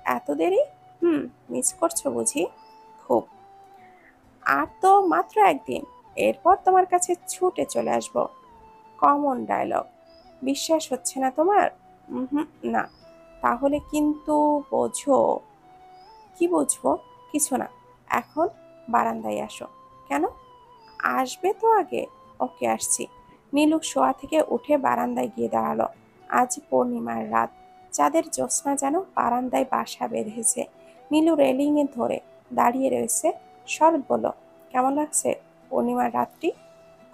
এত দেরি? মিস করছো বুঝি? খুব। আর তো মাত্র একদিন, এরপর তোমার কাছে ছুটে চলে আসবো। Common dialogue. বিশ্বাস হচ্ছে না তোমার? হুম, না। তাহলে কিন্তু বোঝো। কি বুঝবো? কিছু না। এখন বারান্দায় আসো। কেন? আসবে তো আগে। ওকে, আসছি। নীলু শোয়া থেকে উঠে বারান্দায় গিয়ে দাঁড়ালো। আজ পূর্ণিমার রাত। চাঁদের জ্যোৎস্না যেন বারান্দায় বাসা বেঁধেছে। নীলু রেলিংয়ে ধরে দাঁড়িয়ে রয়েছে। শরৎ বলল, কেমন লাগছে পূর্ণিমার রাতটি?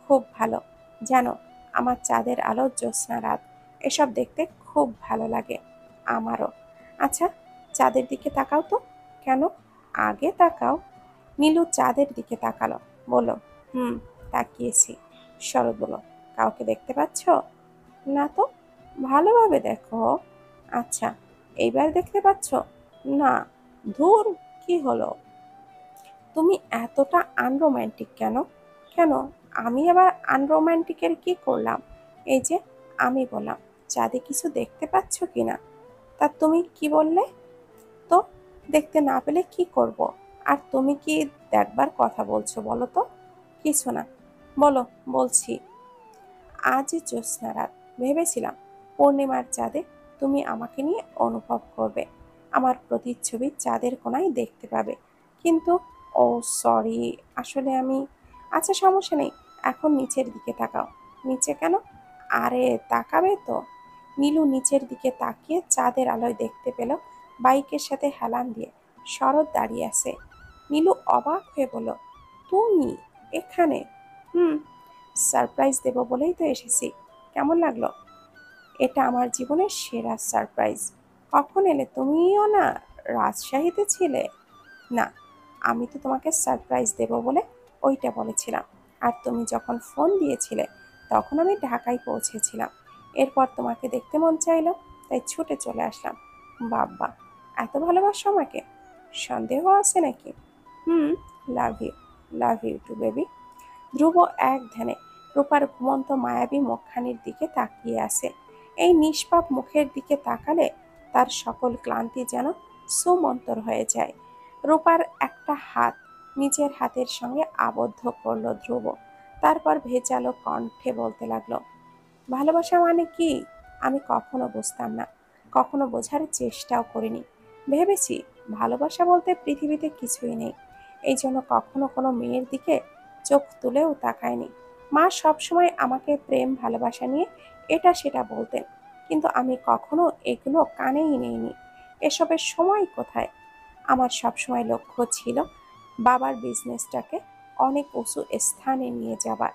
খুব ভালো। জানো, আমার চাঁদের আলো, জ্যোৎস্না রাত এসব দেখতে খুব ভালো লাগে। আমারও। আচ্ছা, চাঁদের দিকে তাকাও তো। কেন? আগে তাকাও। নীলু চাঁদের দিকে তাকালো, বলল, তাকিয়েছি। শরৎ বলল, কাউকে দেখতে পাচ্ছ? না তো। ভালোভাবে দেখো। আচ্ছা, এইবার দেখতে পাচ্ছ? না। ধুর, কি হলো? তুমি এতটা আনরোম্যান্টিক কেন? কেন? আমি আবার আনরোম্যান্টিকের কি করলাম? এই যে আমি বললাম চাঁদে কিছু দেখতে পাচ্ছ কিনা, তা তুমি কি বললে? তো দেখতে না পেলে কি করব? আর তুমি কি দেখবার কথা বলছো বলো তো? কিছু না। বলো। বলছি, আজ জ্যোৎস্না রাত। ভেবেছিলাম পূর্ণিমার চাঁদে তুমি আমাকে নিয়ে অনুভব করবে, আমার প্রতিচ্ছবি চাঁদের কোনায় দেখতে পাবে। কিন্তু ও সরি, আসলে আমি। আচ্ছা, সমস্যা নেই। এখন নিচের দিকে তাকাও। নিচে কেন? আরে তাকাবে তো। নীলু নিচের দিকে তাকিয়ে চাঁদের আলোয় দেখতে পেল বাইকের সাথে হেলান দিয়ে শরৎ দাঁড়িয়ে আছে। নীলু অবাক হয়ে বলল, তুমি এখানে? হুম, সারপ্রাইজ দেবো বলেই তো এসেছি। কেমন লাগলো? এটা আমার জীবনের সেরা সারপ্রাইজ। কখন এলে? তুমিও না রাজশাহীতে ছিলে? না, আমি তো তোমাকে সারপ্রাইজ দেব বলে ওইটা বলেছিলাম। আর তুমি যখন ফোন দিয়েছিলে তখন আমি ঢাকায় পৌঁছেছিলাম। এরপর তোমাকে দেখতে মন চাইলো, তাই ছুটে চলে আসলাম। বাব্বা, এত ভালোবাসো আমাকে? সন্দেহ আছে নাকি? Hmm, love you, love you too baby. Dhruba এক ধ্যানে রূপার ঘুমন্ত মায়াবী মুখখানির দিকে তাকিয়ে আছে। এই নিষ্পাপ মুখের দিকে তাকালে তার সকল ক্লান্তি যেন সুমন্তর হয়ে যায়। রূপার একটা হাত নিজের হাতের সঙ্গে আবদ্ধ করলো ধ্রুব। তারপর ভেজালো কণ্ঠে বলতে লাগলো, ভালোবাসা মানে কি আমি কখনো বুঝতাম না, কখনো বোঝার চেষ্টাও করিনি। ভেবেছি ভালোবাসা বলতে পৃথিবীতে কিছুই নেই, এই জন্য কখনো কোনো মেয়ের দিকে চোখ তুলেও তাকায়নি। মা সবসময় আমাকে প্রেম ভালোবাসা নিয়ে এটা সেটা বলতেন, কিন্তু আমি কখনো এগুলো কানেই নেইনি। এসবের সময় কোথায়? আমার সবসময় লক্ষ্য ছিল বাবার বিজনেসটাকে অনেক উঁচু স্থানে নিয়ে যাবার,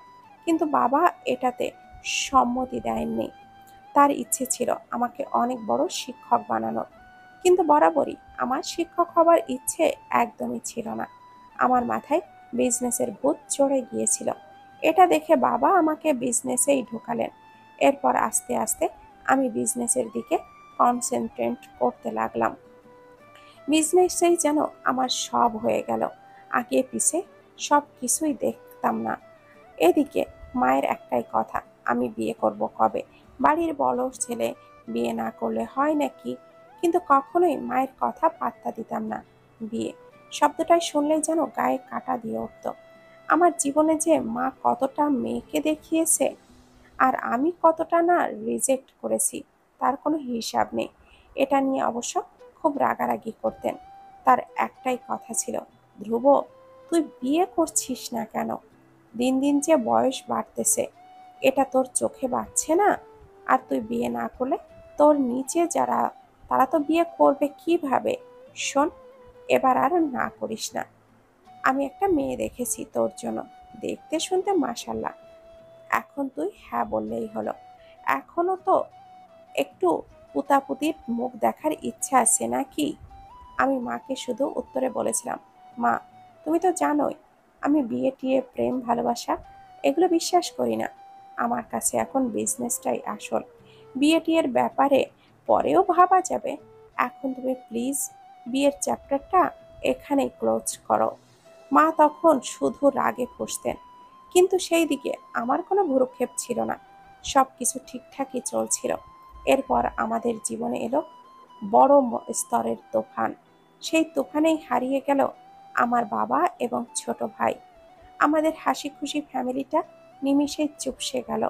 কিন্তু বাবা এটাতে সম্মতি দেননি। তার ইচ্ছে ছিল আমাকে অনেক বড় শিক্ষক বানানোর, কিন্তু বরাবরই আমার শিক্ষক হবার ইচ্ছে একদমই ছিল না। আমার মাথায় বিজনেসের ভূত চড়ে গিয়েছিল। এটা দেখে বাবা আমাকে বিজনেসেই ঢোকালেন। এরপর আস্তে আস্তে আমি বিজনেসের দিকে কনসেন্ট্রেট করতে লাগলাম। বিজনেসটাই যেন আমার সব হয়ে গেল। আগে পিছে সব কিছুই দেখতাম না। এদিকে মায়ের একটাই কথা, আমি বিয়ে করব কবে? বাড়ির বড় ছেলে, বিয়ে না করলে হয় নাকি? কিন্তু কখনোই মায়ের কথা পাত্তা দিতাম না। বিয়ে শব্দটাই শুনলেই যেন গায়ে কাঁটা দিয়ে উঠত। আমার জীবনে যে মা কতটা মেয়েকে দেখিয়েছে আর আমি কতটা না রিজেক্ট করেছি তার কোনো হিসাব নেই। এটা নিয়ে অবশ্য খুব রাগারাগি করতেন। তার একটাই কথা ছিল, ধ্রুব, তুই বিয়ে করছিস না কেন? দিন দিন যে বয়স বাড়তেছে, এটা তোর চোখে বাজছে না? আর তুই বিয়ে না করলে তোর নিচে যারা, তারা তো বিয়ে করবে কিভাবে? শোন, এবার আর না করিস না। আমি একটা মেয়ে দেখেছি তোর জন্য, দেখতে শুনতে মাশাল্লাহ। এখন তুই হ্যাঁ বললেই হলো। এখনো তো একটু পুতাপুতির মুখ দেখার ইচ্ছা আছে নাকি? আমি মাকে শুধু উত্তরে বলেছিলাম, মা, তুমি তো জানোই আমি বিয়ে টিয়ে প্রেম ভালোবাসা এগুলো বিশ্বাস করি না। আমার কাছে এখন বিজনেসটাই আসল। বিয়ে টিয়ের ব্যাপারে পরেও ভাবা যাবে। এখন তুমি প্লিজ বিয়ের চ্যাপ্টারটা এখানেই ক্লোজ করো। মা তখন শুধু রাগে ফুঁসতেন, কিন্তু সেই দিকে আমার কোনো ভ্রুক্ষেপ ছিল না। সব কিছু ঠিকঠাকই চলছিল। এরপর আমাদের জীবনে এলো বড় স্তরের তুফান। সেই তুফানেই হারিয়ে গেল আমার বাবা এবং ছোট ভাই। আমাদের হাসি খুশি ফ্যামিলিটা নিমিষেই চুপসে গেল।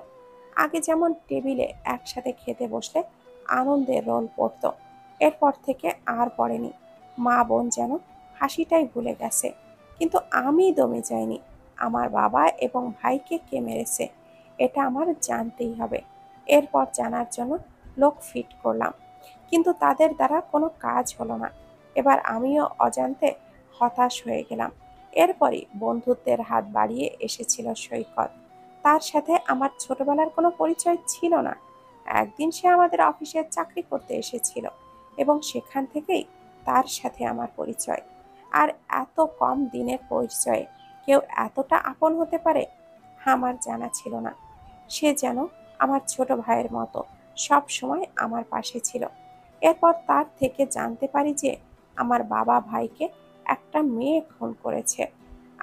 আগে যেমন টেবিলে একসাথে খেতে বসলে আনন্দের রোল পড়তো, এরপর থেকে আর পড়েনি। মা বোন যেন হাসিটাই ভুলে গেছে। কিন্তু আমি দমে যাইনি। আমার বাবা এবং ভাইকে কে মেরেছে এটা আমার জানতেই হবে। এরপর জানার জন্য লোক ফিট করলাম, কিন্তু তাদের দ্বারা কোনো কাজ হলো না। এবার আমিও অজান্তে হতাশ হয়ে গেলাম। এরপরই বন্ধুত্বের হাত বাড়িয়ে এসেছিল সৈকত। তার সাথে আমার ছোটবেলার কোনো পরিচয় ছিল না। একদিন সে আমাদের অফিসে চাকরি করতে এসেছিল এবং সেখান থেকেই তার সাথে আমার পরিচয়। আর এত কম দিনের পরিচয়ে কেউ এতটা আপন হতে পারে আমার জানা ছিল না। সে যেন আমার ছোট ভাইয়ের মতো সব সময় আমার পাশে ছিল। এরপর তার থেকে জানতে পারি যে আমার বাবা ভাইকে একটা মেয়ে খুন করেছে,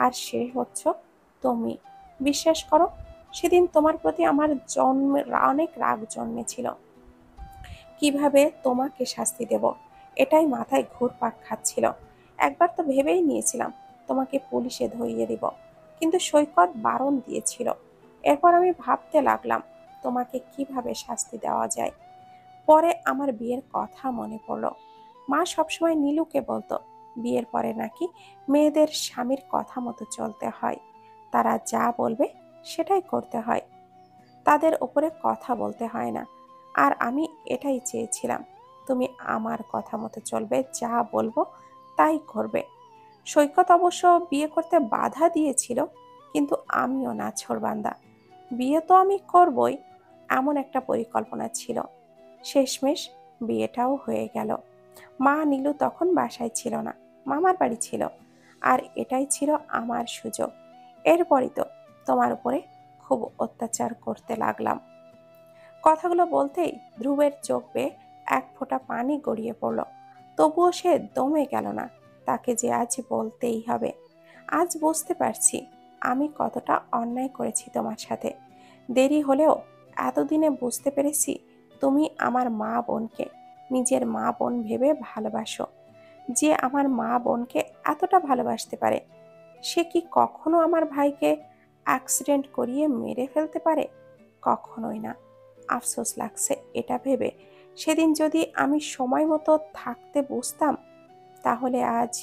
আর সে হচ্ছ তুমি। বিশ্বাস করো, সেদিন তোমার প্রতি আমার অনেক রাগ জন্মেছিল। কিভাবে তোমাকে শাস্তি দেব এটাই মাথায় ঘুরপাক খাচ্ছিল। একবার তো ভেবেই নিয়েছিলাম তোমাকে পুলিশে ধরিয়ে দিব, কিন্তু সৈকত বারণ দিয়েছিল। এরপর আমি ভাবতে লাগলাম তোমাকে কিভাবে শাস্তি দেওয়া যায়। পরে আমার বিয়ের কথা মনে পড়লো। মা সবসময় নীলুকে বলতো বিয়ের পরে নাকি মেয়েদের স্বামীর কথা মতো চলতে হয়, তারা যা বলবে সেটাই করতে হয়, তাদের ওপরে কথা বলতে হয় না। আর আমি এটাই চেয়েছিলাম। তুমি আমার কথা মতো চলবে, যা বলবো তাই করবে। সৈকত অবশ্য বিয়ে করতে বাধা দিয়েছিল, কিন্তু আমিও না ছোড়বান্দা। বিয়ে তো আমি করবই, এমন একটা পরিকল্পনা ছিল। শেষমেশ বিয়েটাও হয়ে গেল। মা নীলু তখন বাসায় ছিল না, মামার বাড়ি ছিল। আর এটাই ছিল আমার সুযোগ। এরপরই তো তোমার উপরে খুব অত্যাচার করতে লাগলাম। কথাগুলো বলতেই ধ্রুবের চোখ বেয়ে এক ফোঁটা পানি গড়িয়ে পড়ল। তবুও সে দমে গেল না। তাকে যে আজ বলতেই হবে। আজ বুঝতে পারছি আমি কতটা অন্যায় করেছি তোমার সাথে। দেরি হলেও এতদিনে বুঝতে পেরেছি তুমি আমার মা বোনকে নিজের মা বোন ভেবে ভালোবাসো। যে আমার মা বোনকে এতটা ভালোবাসতে পারে, সে কি কখনো আমার ভাইকে অ্যাক্সিডেন্ট করিয়ে মেরে ফেলতে পারে? কখনোই না। আফসোস লাগছে এটা ভেবে। সেদিন যদি আমি সময় মতো থাকতে বুঝতাম, তাহলে আজ।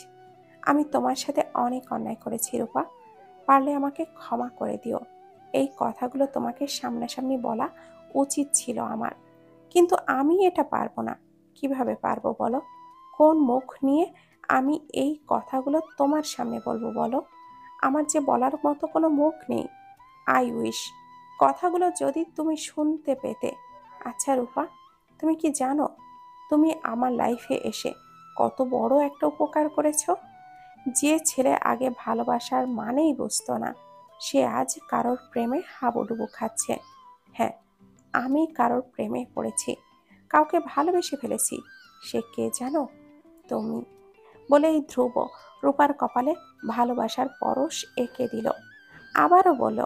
আমি তোমার সাথে অনেক অন্যায় করেছি রূপা, পারলে আমাকে ক্ষমা করে দিও। এই কথাগুলো তোমাকে সামনাসামনি বলা উচিত ছিল আমার, কিন্তু আমি এটা পারবো না। কিভাবে পারবো বলো? কোন মুখ নিয়ে আমি এই কথাগুলো তোমার সামনে বলবো বলো? আমার যে বলার মতো কোনো মুখ নেই। আই উইশ কথাগুলো যদি তুমি শুনতে পেতে। আচ্ছা রূপা, তুমি কি জানো তুমি আমার লাইফে এসে কত বড় একটা উপকার করেছো? যে ছেলে আগে ভালোবাসার মানেই বুঝতো না, সে আজ কারোর প্রেমে হাবুডুবু খাচ্ছে। হ্যাঁ, আমি কারোর প্রেমে পড়েছি, কাউকে ভালোবেসে ফেলেছি। সে কে জানো? তুমি। বলেই ধ্রুব রূপার কপালে ভালোবাসার পরশ এঁকে দিল। আবারও বলল,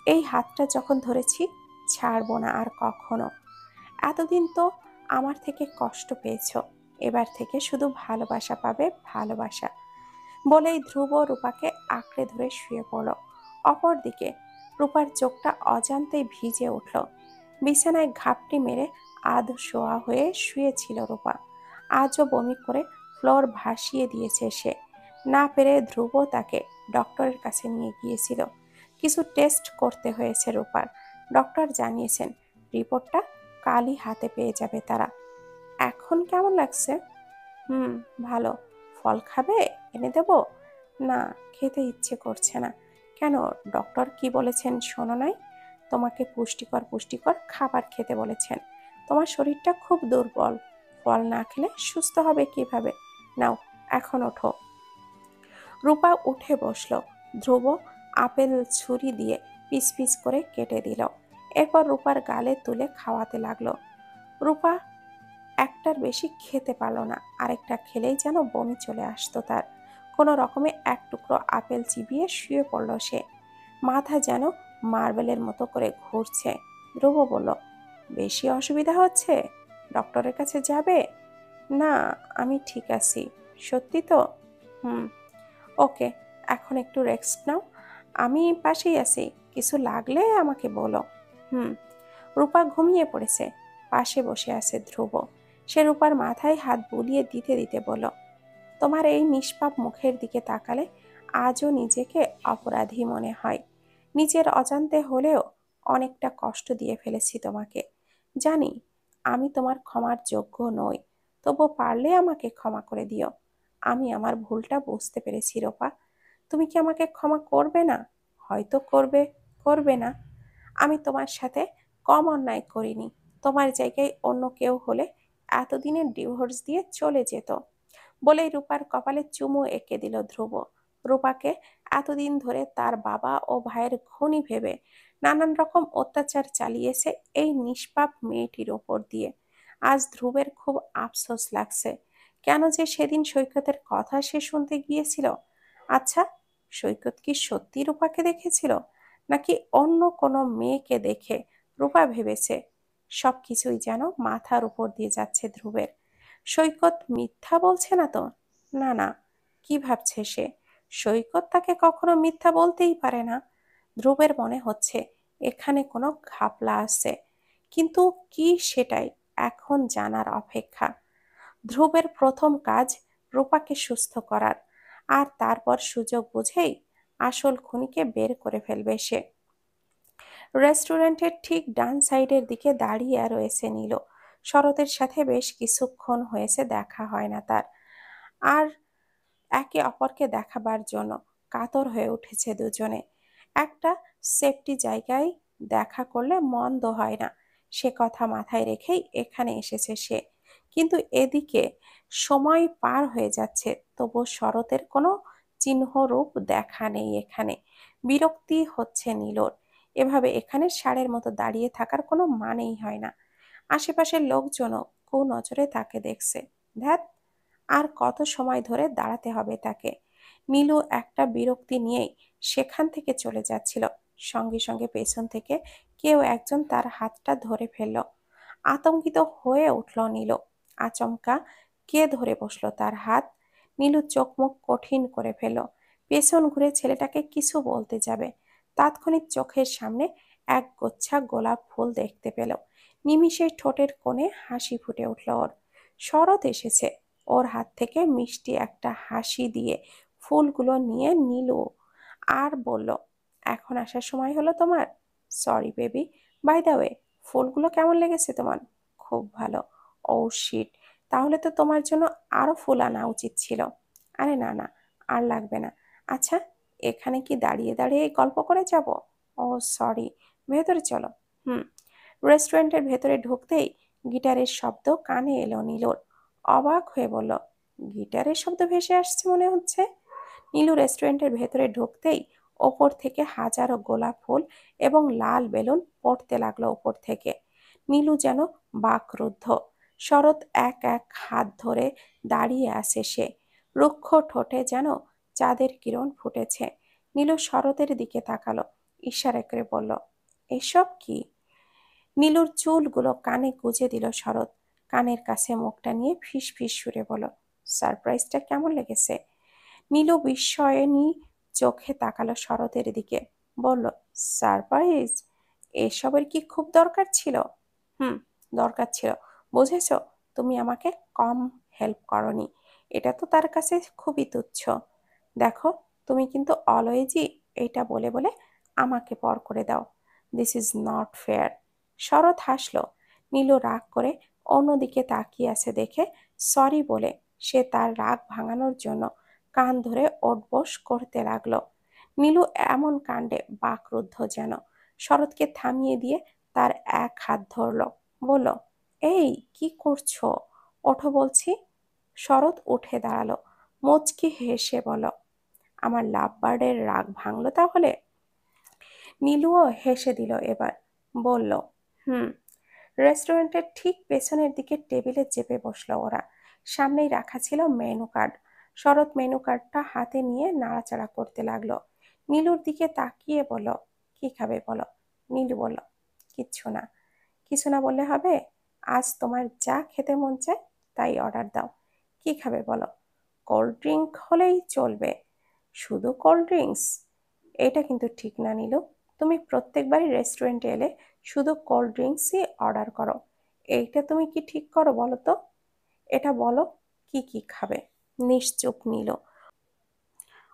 এই হাতটা যখন ধরেছি, ছাড়বো না আর কখনো। এতদিন তো আমার থেকে কষ্ট পেয়েছো, এবার থেকে শুধু ভালোবাসা পাবে, ভালোবাসা। বলেই ধ্রুব রূপাকে আঁকড়ে ধরে শুয়ে পড়ল। অপরদিকে রূপার চোখটা অজান্তেই ভিজে উঠল। বিছানায় ঘাপটি মেরে আধ শোয়া হয়ে শুয়েছিল রূপা। আজও বমি করে ফ্লোর ভাসিয়ে দিয়েছে সে। না পেরে ধ্রুব তাকে ডক্টরের কাছে নিয়ে গিয়েছিল। কিছু টেস্ট করতে হয়েছে রূপার। ডক্টর জানিয়েছেন রিপোর্টটা কালই হাতে পেয়ে যাবে তারা। এখন কেমন লাগছে? হুম, ভালো। ফল খাবে? এনে দেব? না, খেতে ইচ্ছে করছে না। কেন, ডক্টর কি বলেছেন শোনো নাই? তোমাকে পুষ্টিকর পুষ্টিকর খাবার খেতে বলেছেন। তোমার শরীরটা খুব দুর্বল, ফল না খেলে সুস্থ হবে কিভাবে? নাও, এখন ওঠো। রূপা উঠে বসলো। ধ্রুব আপেল ছুরি দিয়ে পিস পিস করে কেটে দিল। এরপর রূপার গালে তুলে খাওয়াতে লাগলো। রূপা একটার বেশি খেতে পারলো না। আরেকটা খেলেই যেন বমি চলে আসতো তার। কোনো রকমে এক টুকরো আপেল চিবিয়ে শুয়ে পড়ল সে। মাথা যেন মার্বেলের মতো করে ঘুরছে। ধ্রুব বলল, বেশি অসুবিধা হচ্ছে? ডক্টরের কাছে যাবে? না, আমি ঠিক আছি। সত্যি তো? হুম। ওকে, এখন একটু রেস্ট নাও। আমি পাশেই আছি, কিছু লাগলে আমাকে বলো। হুম। রূপা ঘুমিয়ে পড়েছে। পাশে বসে আছে ধ্রুব। সে রূপার মাথায় হাত বুলিয়ে দিতে দিতে বলল, তোমার এই নিষ্পাপ মুখের দিকে তাকালে আজও নিজেকে অপরাধী মনে হয়। নিজের অজান্তে হলেও অনেকটা কষ্ট দিয়ে ফেলেছি তোমাকে। জানি আমি তোমার ক্ষমার যোগ্য নই, তবু পারলে আমাকে ক্ষমা করে দিও। আমি আমার ভুলটা বুঝতে পেরেছি রূপা। তুমি কি আমাকে ক্ষমা করবে না? হয়তো করবে, করবে না। আমি তোমার সাথে কম অন্যায় করিনি। তোমার জায়গায় অন্য কেউ হলে এতদিনে ডিভোর্স দিয়ে চলে যেত। বলেই রূপার কপালে চুমু এঁকে দিল ধ্রুব। রূপাকে এতদিন ধরে তার বাবা ও ভাইয়ের খুনি ভেবে নানান রকম অত্যাচার চালিয়েছে এই নিষ্পাপ মেয়েটির ওপর দিয়ে। আজ ধ্রুবের খুব আফসোস লাগছে। কেন যে সেদিন সৈকতের কথা সে শুনতে গিয়েছিল। আচ্ছা, সৈকত কি সত্যি রূপাকে দেখেছিল, নাকি অন্য কোনো মেয়েকে দেখে রূপা ভেবেছে? সবকিছুই যেন মাথার উপর দিয়ে যাচ্ছে ধ্রুবের। সৈকত মিথ্যা বলছে না তো? না না, কি ভাবছে সে? সৈকত তাকে কখনো মিথ্যা বলতেই পারে না। ধ্রুবের মনে হচ্ছে এখানে কোনো ঘাপলা আছে, কিন্তু কি সেটাই এখন জানার অপেক্ষা। ধ্রুবের প্রথম কাজ রূপাকে সুস্থ করার, আর তারপর সুযোগ বুঝেই আসল খুনিকে বের করে ফেলবে সে। রেস্টুরেন্টের ঠিক ডান সাইডের দিকে দাঁড়িয়ে রয়েছে নীল। শরতের সাথে বেশ কিছুক্ষণ হয়েছে দেখা হয় না তার। আর একে অপরকে দেখাবার জন্য কাতর হয়ে উঠেছে দুজনে। একটা সেফটি জায়গায় দেখা করলে মন্দ হয় না, সে কথা মাথায় রেখেই এখানে এসেছে সে। কিন্তু এদিকে সময় পার হয়ে যাচ্ছে, তবু শরতের কোনো চিহ্নরূপ দেখা নেই এখানে। বিরক্তি হচ্ছে নীলর। এভাবে এখানে ষাঁড়ের মতো দাঁড়িয়ে থাকার কোনো মানেই হয় না। আশেপাশের লোকজনও কুনজরে তাকে দেখছে। ধ্যাত, আর কত সময় ধরে দাঁড়াতে হবে তাকে। নীলু একটা বিরক্তি নিয়েই সেখান থেকে চলে যাচ্ছিল, সঙ্গে সঙ্গে পেছন থেকে কেউ একজন তার হাতটা ধরে ফেলল। আতঙ্কিত হয়ে উঠল নীলু। আচমকা কে ধরে বসলো তার হাত? নীলু চোখ মুখ কঠিন করে ফেলল। পেছন ঘুরে ছেলেটাকে কিছু বলতে যাবে, তাৎক্ষণিক চোখের সামনে এক গোচ্ছা গোলাপ ফুল দেখতে পেল। নিমিষে ঠোঁটের কোণে হাসি ফুটে উঠল ওর। শরৎ এসেছে। ওর হাত থেকে মিষ্টি একটা হাসি দিয়ে ফুলগুলো নিয়ে নিল আর বলল, এখন আসার সময় হলো তোমার? Sorry baby. By the way, ফুলগুলো কেমন লেগেছে তোমার? খুব ভালো। ও শিট, তাহলে তো তোমার জন্য আরো ফুল আনা উচিত ছিল। আরে না না, আর লাগবে না। আচ্ছা, এখানে কি দাঁড়িয়ে দাঁড়িয়ে গল্প করে যাব? ও সরি, ভেতরে চলো। হুম। রেস্টুরেন্টের ভেতরে ঢুকতেই গিটারের শব্দ কানে এলো নীলুর। অবাক হয়ে বলল, গিটারের শব্দ ভেসে আসছে মনে হচ্ছে। নীলু রেস্টুরেন্টের ভেতরে ঢুকতেই ওপর থেকে হাজারো গোলাপ ফুল এবং লাল বেলুন পড়তে লাগলো ওপর থেকে। নীলু যেন বাকরুদ্ধ। শরৎ এক এক হাত ধরে দাঁড়িয়ে আছে সে। রুক্ষ ঠোঁটে যেন চাঁদের কিরণ ফুটেছে। নীলু শরতের দিকে তাকালো, ইশারা করে বলল, এসব কি? নীলুর চুলগুলো কানে গুজে দিল শরৎ। কানের কাছে মুখটা নিয়ে ফিস ফিস সুরে বলল, সারপ্রাইজটা কেমন লেগেছে? নীলু বিস্ময়নী চোখে তাকালো শরতের দিকে, বলল, সারপ্রাইজ? এসবের কি খুব দরকার ছিল? হুম, দরকার ছিল। বুঝেছো, তুমি আমাকে কম হেল্প করনি। এটা তো তার কাছে খুবই তুচ্ছ। দেখো, তুমি কিন্তু অলওয়েজই এইটা বলে বলে আমাকে পর করে দাও। This is not fair. Sharat হাসলো। নীলু রাগ করে অন্যদিকে তাকিয়ে আছে দেখে সরি বলে সে তার রাগ ভাঙানোর জন্য কান ধরে ওঠবোস করতে লাগলো। নীলু এমন কাণ্ডে বাকরুদ্ধ যেন। শরৎকে থামিয়ে দিয়ে তার এক হাত ধরলো, বলল, এই কি করছো? ওঠো বলছি। শরৎ উঠে দাঁড়ালো, মুচকি হেসে বলল, আমার লাভবার্ডের রাগ ভাঙলো তাহলে? নীলুও হেসে দিল এবার, বলল, হুম। রেস্টুরেন্টের ঠিক পেছনের দিকে টেবিলে চেপে বসলো ওরা। সামনেই রাখা ছিল মেনু কার্ড। শরৎ মেনু কার্ডটা হাতে নিয়ে নাড়াচাড়া করতে লাগলো। নীলুর দিকে তাকিয়ে বলল, কি খাবে বলো? নীলু বলল, কিচ্ছু না। কিছু না বললে হবে? আজ তোমার যা খেতে মন চায় তাই অর্ডার দাও। কি খাবে বলো? কোল্ড ড্রিঙ্ক হলেই চলবে। শুধু কোল্ড ড্রিঙ্কস? এটা কিন্তু ঠিক না নীলু। তুমি প্রত্যেকবারই রেস্টুরেন্টে এলে শুধু কোল্ড ড্রিঙ্কসই অর্ডার করো। এইটা তুমি কি ঠিক করো বলো তো? এটা বলো, কি কি খাবে? নিশ্চুপ নিল।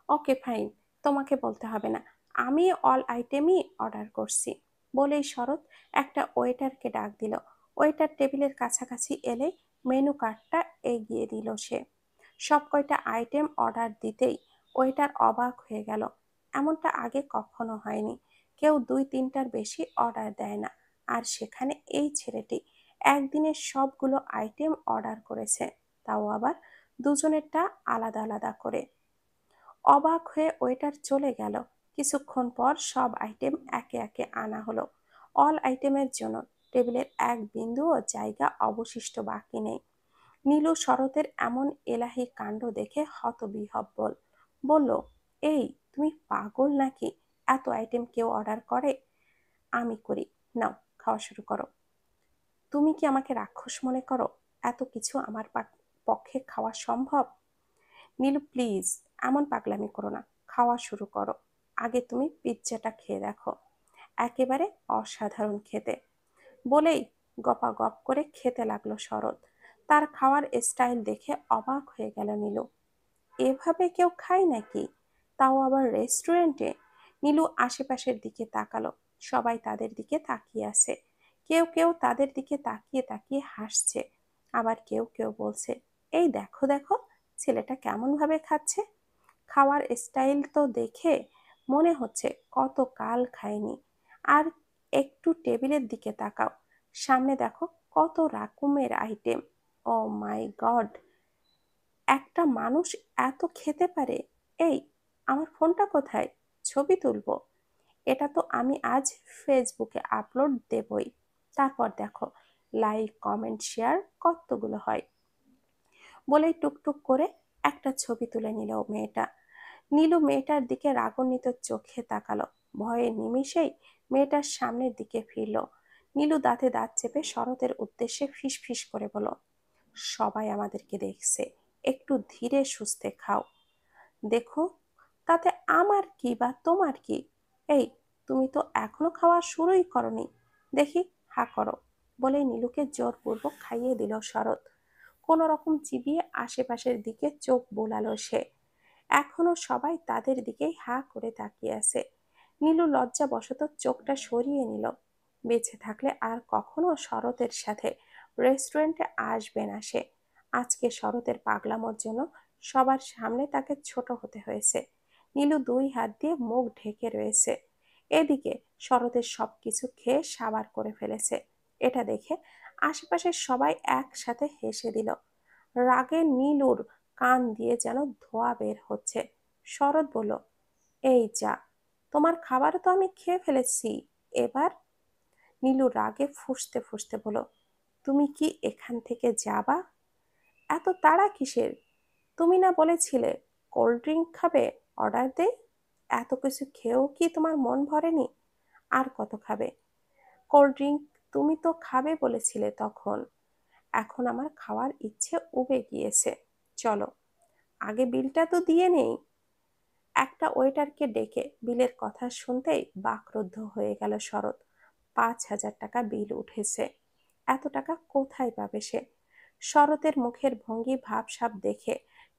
ওকে ফাইন, তোমাকে বলতে হবে না। আমি অল আইটেমই অর্ডার করছি। বলেই শরৎ একটা ওয়েটারকে ডাক দিল। ওয়েটার টেবিলের কাছাকাছি এলে মেনু কার্ডটা এগিয়ে দিল সে। সব কয়টা আইটেম অর্ডার দিতেই ওয়েটার অবাক হয়ে গেল। এমনটা আগে কখনো হয়নি। কেউ দুই তিনটার বেশি অর্ডার দেয় না। আর সেখানে এই ছেলেটি একদিনে সবগুলো আইটেম অর্ডার করেছে, তাও আবার দুজনেরটা আলাদা আলাদা করে। অবাক হয়ে ওয়েটার চলে গেল। কিছুক্ষণ পর সব আইটেম একে একে আনা হলো। অল আইটেমের জন্য টেবিলের এক বিন্দুও জায়গা অবশিষ্ট বাকি নেই। নীলু শরতের এমন এলাহি কাণ্ড দেখে হতবিহ্বল। বলল, এই তুমি পাগল নাকি? এত আইটেম কেউ অর্ডার করে? আমি করি। নাও, খাওয়া শুরু করো। তুমি কি আমাকে রাক্ষস মনে করো? এত কিছু আমার পক্ষে খাওয়া সম্ভব? নীলু প্লিজ, এমন পাগলামি করো না। খাওয়া শুরু করো। আগে তুমি পিৎজাটা খেয়ে দেখো, একেবারে অসাধারণ খেতে। বলেই গপাগপ করে খেতে লাগলো শরৎ। তার খাওয়ার স্টাইল দেখে অবাক হয়ে গেল নীলু। এভাবে কেউ খায় নাকি? তাও আবার রেস্টুরেন্টে? নীলু আশেপাশের দিকে তাকালো। সবাই তাদের দিকে তাকিয়ে আছে। কেউ কেউ তাদের দিকে তাকিয়ে তাকিয়ে হাসছে, আবার কেউ কেউ বলছে, এই দেখো দেখো, ছেলেটা কেমন ভাবে খাচ্ছে। খাওয়ার স্টাইল তো দেখে মনে হচ্ছে কত কাল খায়নি। আর একটু টেবিলের দিকে তাকাও, সামনে দেখো কত রকমের আইটেম। ও মাই গড, একটা মানুষ এত খেতে পারে! এই, আমার ফোনটা কোথায়? ছবি তুলবো। এটা তো আমি আজ ফেসবুকে আপলোড দেবই। তারপর দেখো লাইক কমেন্ট শেয়ার কতগুলো হয়। বলেই টুকটুক করে একটা ছবি তুলে নিল মেয়েটা। নীলু মেয়েটার দিকে রাগান্বিত চোখে তাকালো। ভয়ে নিমিষেই মেয়েটার সামনের দিকে ফিরল। নীলু দাঁতে দাঁত চেপে শরতের উদ্দেশ্যে ফিস ফিস করে বলল, সবাই আমাদেরকে দেখছে, একটু ধীরে সুস্থে খাও। দেখো, তাতে আমার কি বা তোমার কি? এই, তুমি তো এখনো খাওয়া শুরুই করনি, দেখি হা করো। বলে নীলুকে জোরপূর্বক খাইয়ে দিল শরৎ। কোনো রকম চিবিয়ে আশেপাশের দিকে চোখ বোলালো সে। এখনো সবাই তাদের দিকেই হা করে তাকিয়ে আছে। নীলু লজ্জাবশত চোখটা সরিয়ে নিল। বেঁচে থাকলে আর কখনো শরতের সাথে রেস্টুরেন্টে আসবে না সে। আজকে শরতের পাগলামোর জন্য সবার সামনে তাকে ছোট হতে হয়েছে। নীলু দুই হাত দিয়ে মুখ ঢেকে রয়েছে। এদিকে শরতের সবকিছু খেয়ে সাবার করে ফেলেছে। এটা দেখে আশেপাশের সবাই একসাথে হেসে দিল। রাগে নীলুর কান দিয়ে যেন ধোঁয়া বের হচ্ছে। শরৎ বলল, এই যা, তোমার খাবার তো আমি খেয়ে ফেলেছি, এবার? নীলু রাগে ফুঁসতে ফুঁসতে বলল, তুমি কি এখান থেকে যাবা? এত তাড়া কিসের? তুমি না বলেছিলে কোল্ড ড্রিঙ্ক খাবে? অর্ডার দে। এত কিছু খেয়েও কি তোমার মন ভরেনি? আর কত খাবে? কোল্ড ড্রিঙ্ক তুমি তো খাবে বলেছিলে তখন। এখন আমার খাওয়ার ইচ্ছে উবে গিয়েছে। চলো, আগে বিলটা তো দিয়ে নেই। একটা ওয়েটারকে ডেকে বিলের কথা শুনতেই বাকরুদ্ধ হয়ে গেল শরৎ। 5,000 টাকা বিল উঠেছে। এত টাকা কোথায় পাবে সে? শরতের মুখের ভঙ্গি ভাবসাব দেখে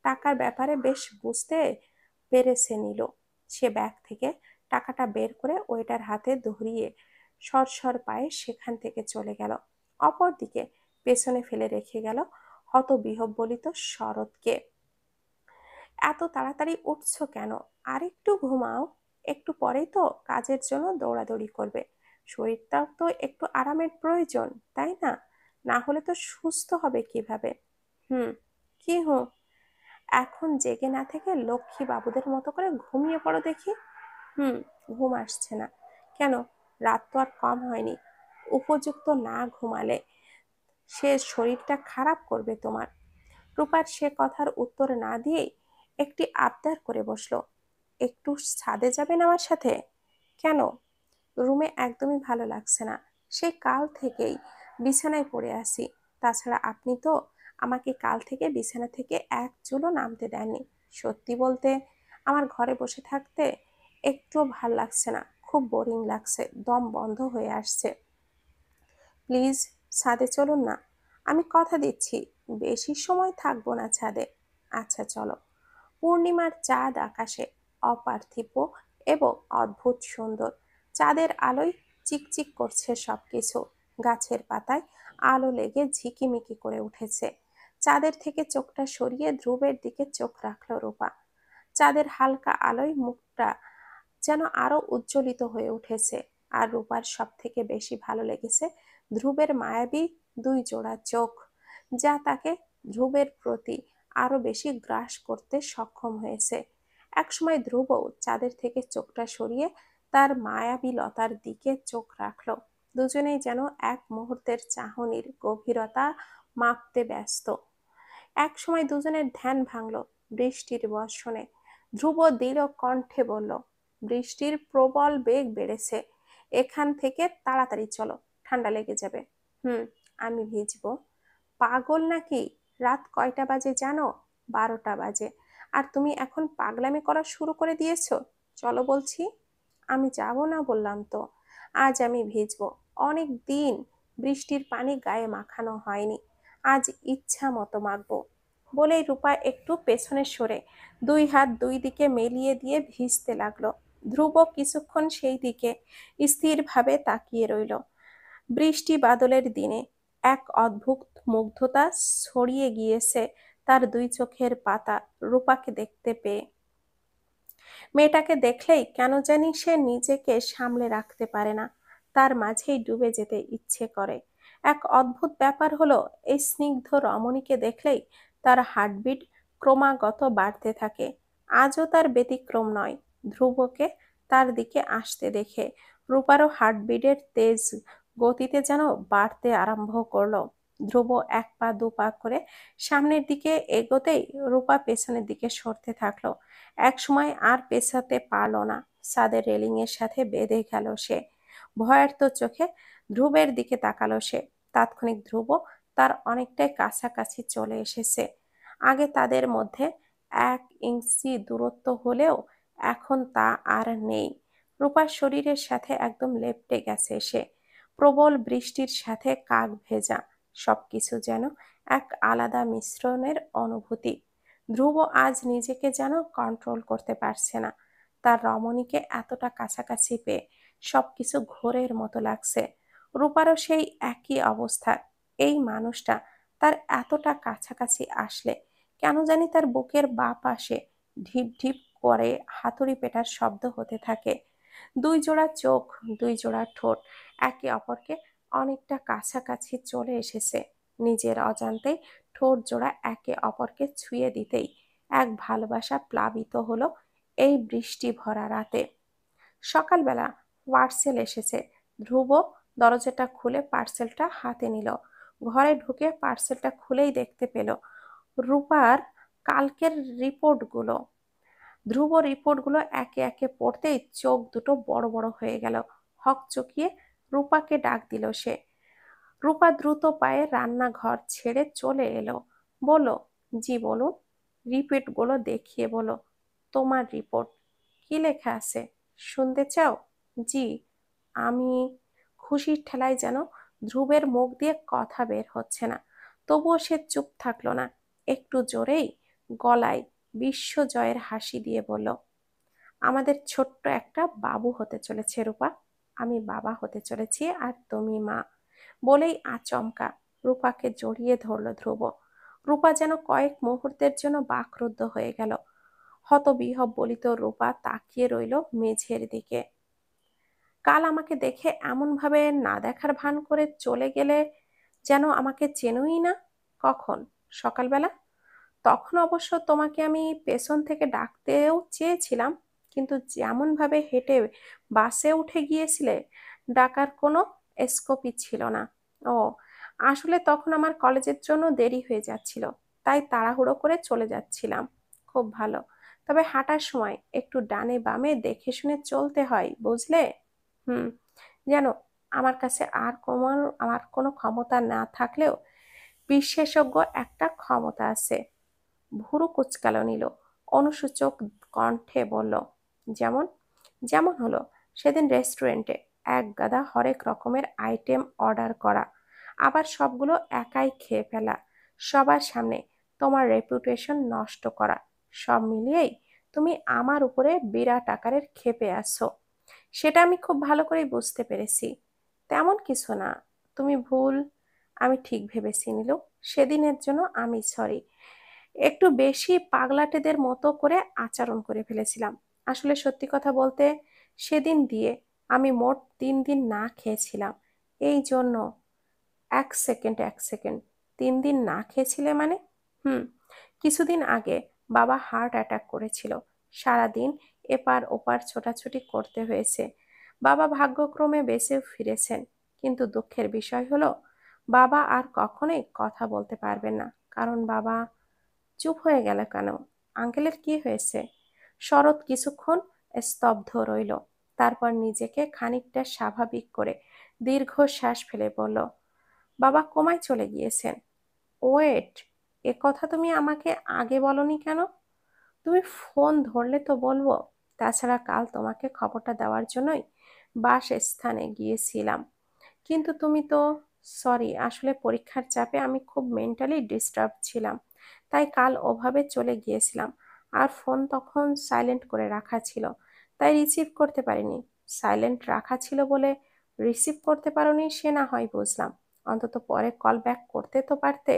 টাকার ব্যাপারে বেশ বুঝতে পেরেছে নিল। সে ব্যাগ থেকে টাকাটা বের করে ওয়েটার হাতে ধরিয়ে সরসর পায়ে সেখান থেকে চলে গেল। অপরদিকে পেছনে ফেলে রেখে গেল হতবিহ্বলিত শরৎকে। এত তাড়াতাড়ি উঠছো কেন? আর একটু ঘুমাও, একটু পরেই তো কাজের জন্য দৌড়াদৌড়ি করবে। শরীরটাও তো একটু আরামের প্রয়োজন, তাই না? না হলে তো সুস্থ হবে কিভাবে? হুম, কি হুম? এখন জেগে না থেকে লক্ষ্মী বাবুদের মতো করে ঘুমিয়ে পড়ো দেখি। হুম, ঘুম আসছে না কেন? রাত তো আর কম হয়নি। উপযুক্ত না ঘুমালে সে শরীরটা খারাপ করবে তোমার। রূপার সে কথার উত্তর না দিয়েই একটি আবদার করে বসলো, একটু ছাদে যাবেন আমার সাথে? কেন? রুমে একদমই ভালো লাগছে না। সে কাল থেকেই বিছানায় পড়ে আছি। তাছাড়া আপনি তো আমাকে কাল থেকে বিছানা থেকে এক চুলও নামতে দেননি। সত্যি বলতে, আমার ঘরে বসে থাকতে একটুও ভাল লাগছে না, খুব বোরিং লাগছে, দম বন্ধ হয়ে আসছে। প্লিজ ছাদে চলুন না। আমি কথা দিচ্ছি বেশি সময় থাকবো না ছাদে। আচ্ছা চলো। পূর্ণিমার চাঁদ আকাশে অপার্থিব এবং অদ্ভুত সুন্দর। চাঁদের আলোয় চিকচিক করছে সবকিছু। গাছের পাতায় আলো লেগে ঝিকিমিকি করে উঠেছে। চাঁদের থেকে চোখটা সরিয়ে ধ্রুবের দিকে চোখ রাখল রূপা। চাঁদের হালকা আলোয় মুখটা যেন আরো উজ্জ্বলিত হয়ে উঠেছে। আর রূপার সব থেকে বেশি ভালো লেগেছে ধ্রুবের মায়াবী দুই জোড়া চোখ, যা তাকে ধ্রুবের প্রতি আরো বেশি গ্রাস করতে সক্ষম হয়েছে। একসময় ধ্রুব চাঁদের থেকে চোখটা সরিয়ে তার মায়াবীলতার দিকে চোখ রাখলো। দুজনেই যেন এক মুহূর্তের চাহনির গভীরতা মাপতে ব্যস্ত। এক সময় দুজনের ধ্যান ভাঙলো বৃষ্টির বর্ষণে। ধ্রুব দৃঢ় কণ্ঠে বলল, বৃষ্টির প্রবল বেগ বেড়েছে, এখান থেকে তাড়াতাড়ি চলো, ঠান্ডা লেগে যাবে। হুম, আমি ভিজবো। পাগল নাকি? রাত কয়টা বাজে জানো? 12টা বাজে। আর তুমি এখন পাগলামি করা শুরু করে দিয়েছো। চলো বলছি। আমি যাব না বললাম তো। আজ আমি ভিজবো। অনেক দিন বৃষ্টির পানি গায়ে মাখানো হয়নি, আজ ইচ্ছা মতো মাখবো। বলেই রূপা একটু পেছনে সরে দুই হাত দুই দিকে মেলিয়ে দিয়ে ভিজতে লাগলো। ধ্রুব কিছুক্ষণ সেই দিকে স্থিরভাবে তাকিয়ে রইল। বৃষ্টি বাদলের দিনে এক অদ্ভুত মুগ্ধতা ছড়িয়ে গিয়েছে তার দুই চোখের পাতা রূপাকে দেখতে পেয়ে। মেয়েটাকে দেখলেই কেন জানি সে নিজেকে সামলে রাখতে পারে না, তার মাঝেই ডুবে যেতে ইচ্ছে করে। এক অদ্ভুত ব্যাপার হলো, এই স্নিগ্ধ রমণীকে দেখলেই তার হার্টবিট ক্রমাগত বাড়তে থাকে। আজও তার ব্যতিক্রম নয়। ধ্রুবকে তার দিকে আসতে দেখে রূপারও হার্টবিটের তেজ গতিতে যেন বাড়তে আরম্ভ করলো। ধ্রুব এক পা দু পা করে সামনের দিকে এগোতেই রূপা পেছনের দিকে সরতে থাকলো। একসময় আর পেছাতে পারল না, ছাদের রেলিং এর সাথে বেঁধে গেল সে। ভয়ার্ত চোখে ধ্রুবের দিকে তাকালো সে। তাৎক্ষণিক ধ্রুব তার অনেকটাই কাছাকাছি চলে এসেছে। আগে তাদের মধ্যে 1 ইঞ্চি দূরত্ব হলেও এখন তা আর নেই। রূপার শরীরের সাথে একদম লেপ্টে গেছে সে। প্রবল বৃষ্টির সাথে কাক ভেজা, সবকিছু যেন এক আলাদা মিশ্রণের অনুভূতি। ধ্রুব আজ নিজেকে যেন কন্ট্রোল করতে পারছে না। তার রমণীকে এতটা কাছাকাছি পেয়ে সবকিছু ঘোরের মতো লাগছে। রূপারও সেই একই অবস্থা। এই মানুষটা তার এতটা কাছাকাছি আসলে কেন জানি তার বুকের বাঁ পাশে ঢিপ ঢিপ করে হাতুড়ি পেটার শব্দ হতে থাকে। দুই জোড়া চোখ, দুই জোড়া ঠোঁট একে অপরকে অনেকটা কাছাকাছি চলে এসেছে। নিজের অজান্তেই ঠোঁট জোড়া একে অপরকে ছুঁয়ে দিতেই এক ভালোবাসা প্লাবিত হলো এই বৃষ্টি ভরা রাতে। সকালবেলা পার্সেল এসেছে। ধ্রুব দরজাটা খুলে পার্সেলটা হাতে নিল। ঘরে ঢুকে পার্সেলটা খুলেই দেখতে পেল রূপার কালকের রিপোর্টগুলো। ধ্রুব রিপোর্টগুলো একে একে পড়তেই চোখ দুটো বড় বড় হয়ে গেল। হকচকিয়ে রূপাকে ডাক দিল সে। রূপা দ্রুত পায়ে রান্নাঘর ছেড়ে চলে এলো। বলো, জি বলুন। রিপোর্টগুলো দেখিয়ে বলো, তোমার রিপোর্ট কি লেখা আছে শুনতে চাও? জি। আমি খুশির ঠেলায় যেন ধ্রুবের মুখ দিয়ে কথা বের হচ্ছে না, তবুও সে চুপ থাকলো না। একটু জোরেই গলায় বিশ্বজয়ের হাসি দিয়ে বলল, আমাদের ছোট্ট একটা বাবু হতে চলেছে রূপা। আমি বাবা হতে চলেছি আর তুমি মা। বলেই আচমকা রূপাকে জড়িয়ে ধরল ধ্রুব। রূপা যেন কয়েক মুহূর্তের জন্য বাকরুদ্ধ হয়ে গেল। হতবিহ্বলিত রূপা তাকিয়ে রইল মেঝের দিকে। কাল আমাকে দেখে এমন ভাবে না দেখার ভান করে চলে গেলে, যেন আমাকে চেনোই না। কখন? সকালবেলা। তখন অবশ্য তোমাকে আমি পেছন থেকে ডাকতেও চেয়েছিলাম, কিন্তু যেমন ভাবে হেঁটে বাসে উঠে গিয়েছিলে, ডাকার কোনো স্কোপই ছিল না। ও, আসলে তখন আমার কলেজের জন্য দেরি হয়ে যাচ্ছিল, তাই তাড়াহুড়ো করে চলে যাচ্ছিলাম। খুব ভালো। তবে হাঁটার সময় একটু ডানে বামে দেখে শুনে চলতে হয়, বুঝলে? হুম। জানো, আমার কোনো ক্ষমতা না থাকলেও বিশেষজ্ঞ একটা ক্ষমতা আছে। ভুরু কুঁচকালো নিল, অনুসূচক কণ্ঠে বলল, যেমন? যেমন হলো সেদিন রেস্টুরেন্টে এক গাদা হরেক রকমের আইটেম অর্ডার করা, আবার সবগুলো একাই খেয়ে ফেলা, সবার সামনে তোমার রেপুটেশন নষ্ট করা, সব মিলিয়েই তুমি আমার উপরে বিরাট আকারের ক্ষেপে আছো। সেটা আমি খুব ভালো করেই বুঝতে পেরেছি। তেমন কিছু না, তুমি ভুল। আমি ঠিক ভেবেছি নীলু। সেদিনের জন্য আমি সরি। একটু বেশি পাগলাটেদের মতো করে আচরণ করে ফেলেছিলাম। আসলে সত্যি কথা বলতে, সেদিন দিয়ে আমি মোট 3 দিন না খেয়েছিলাম। এই জন্য। এক সেকেন্ড। 3 দিন না খেয়েছিলে মানে? হুম। কিছুদিন আগে বাবা হার্ট অ্যাটাক করেছিল। সারাদিন এপার ওপার ছোটাছুটি করতে হয়েছে। বাবা ভাগ্যক্রমে বেঁচেও ফিরেছেন, কিন্তু দুঃখের বিষয় হলো বাবা আর কখনোই কথা বলতে পারবেন না। কারণ বাবা চুপ হয়ে গেল কেন? আঙ্কেলের কি হয়েছে? শরৎ কিছুক্ষণ স্তব্ধ রইল, তারপর নিজেকে খানিকটা স্বাভাবিক করে দীর্ঘশ্বাস ফেলে বলল, বাবা কোমায় চলে গিয়েছেন। ওয়েট, এ কথা তুমি আমাকে আগে বলনি কেন? তুমি ফোন ধরলে তো বলবো। তাছাড়া কাল তোমাকে খবরটা দেওয়ার জন্যই বাসস্থানে গিয়েছিলাম, কিন্তু তুমি তো। সরি, আসলে পরীক্ষার চাপে আমি খুব মেন্টালি ডিস্টার্ব ছিলাম, তাই কাল ওভাবে চলে গিয়েছিলাম। আর ফোন তখন সাইলেন্ট করে রাখা ছিল, তাই রিসিভ করতে পারিনি। সাইলেন্ট রাখা ছিল বলে রিসিভ করতে পারোনি সে না হয় বুঝলাম, অন্তত পরে কল ব্যাক করতে তো পারতে।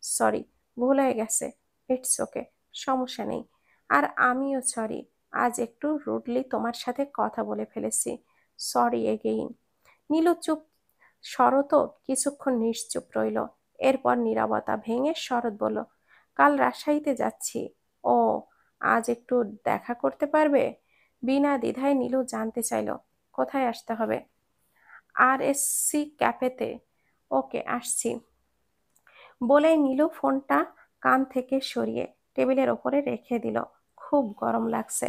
সরি, ভুল হয়ে গেছে। ইটস ওকে, সমস্যা নেই। আর আমিও সরি, আজ একটু রুডলি তোমার সাথে কথা বলে ফেলেছি। Sorry again. নীলু চুপ। শরৎও কিছুক্ষণ নিশ্চুপ রইল। এরপর নীরবতা ভেঙে শরৎ বলল, কাল রাজশাহীতে যাচ্ছি। ও, আজ একটু দেখা করতে পারবে? বিনা দ্বিধায় নীলু জানতে চাইল, কোথায় আসতে হবে? RSC ক্যাফেতে। ওকে, আসছি। বলেই নীলু ফোনটা কান থেকে সরিয়ে টেবিলের ওপরে রেখে দিল। খুব গরম লাগছে,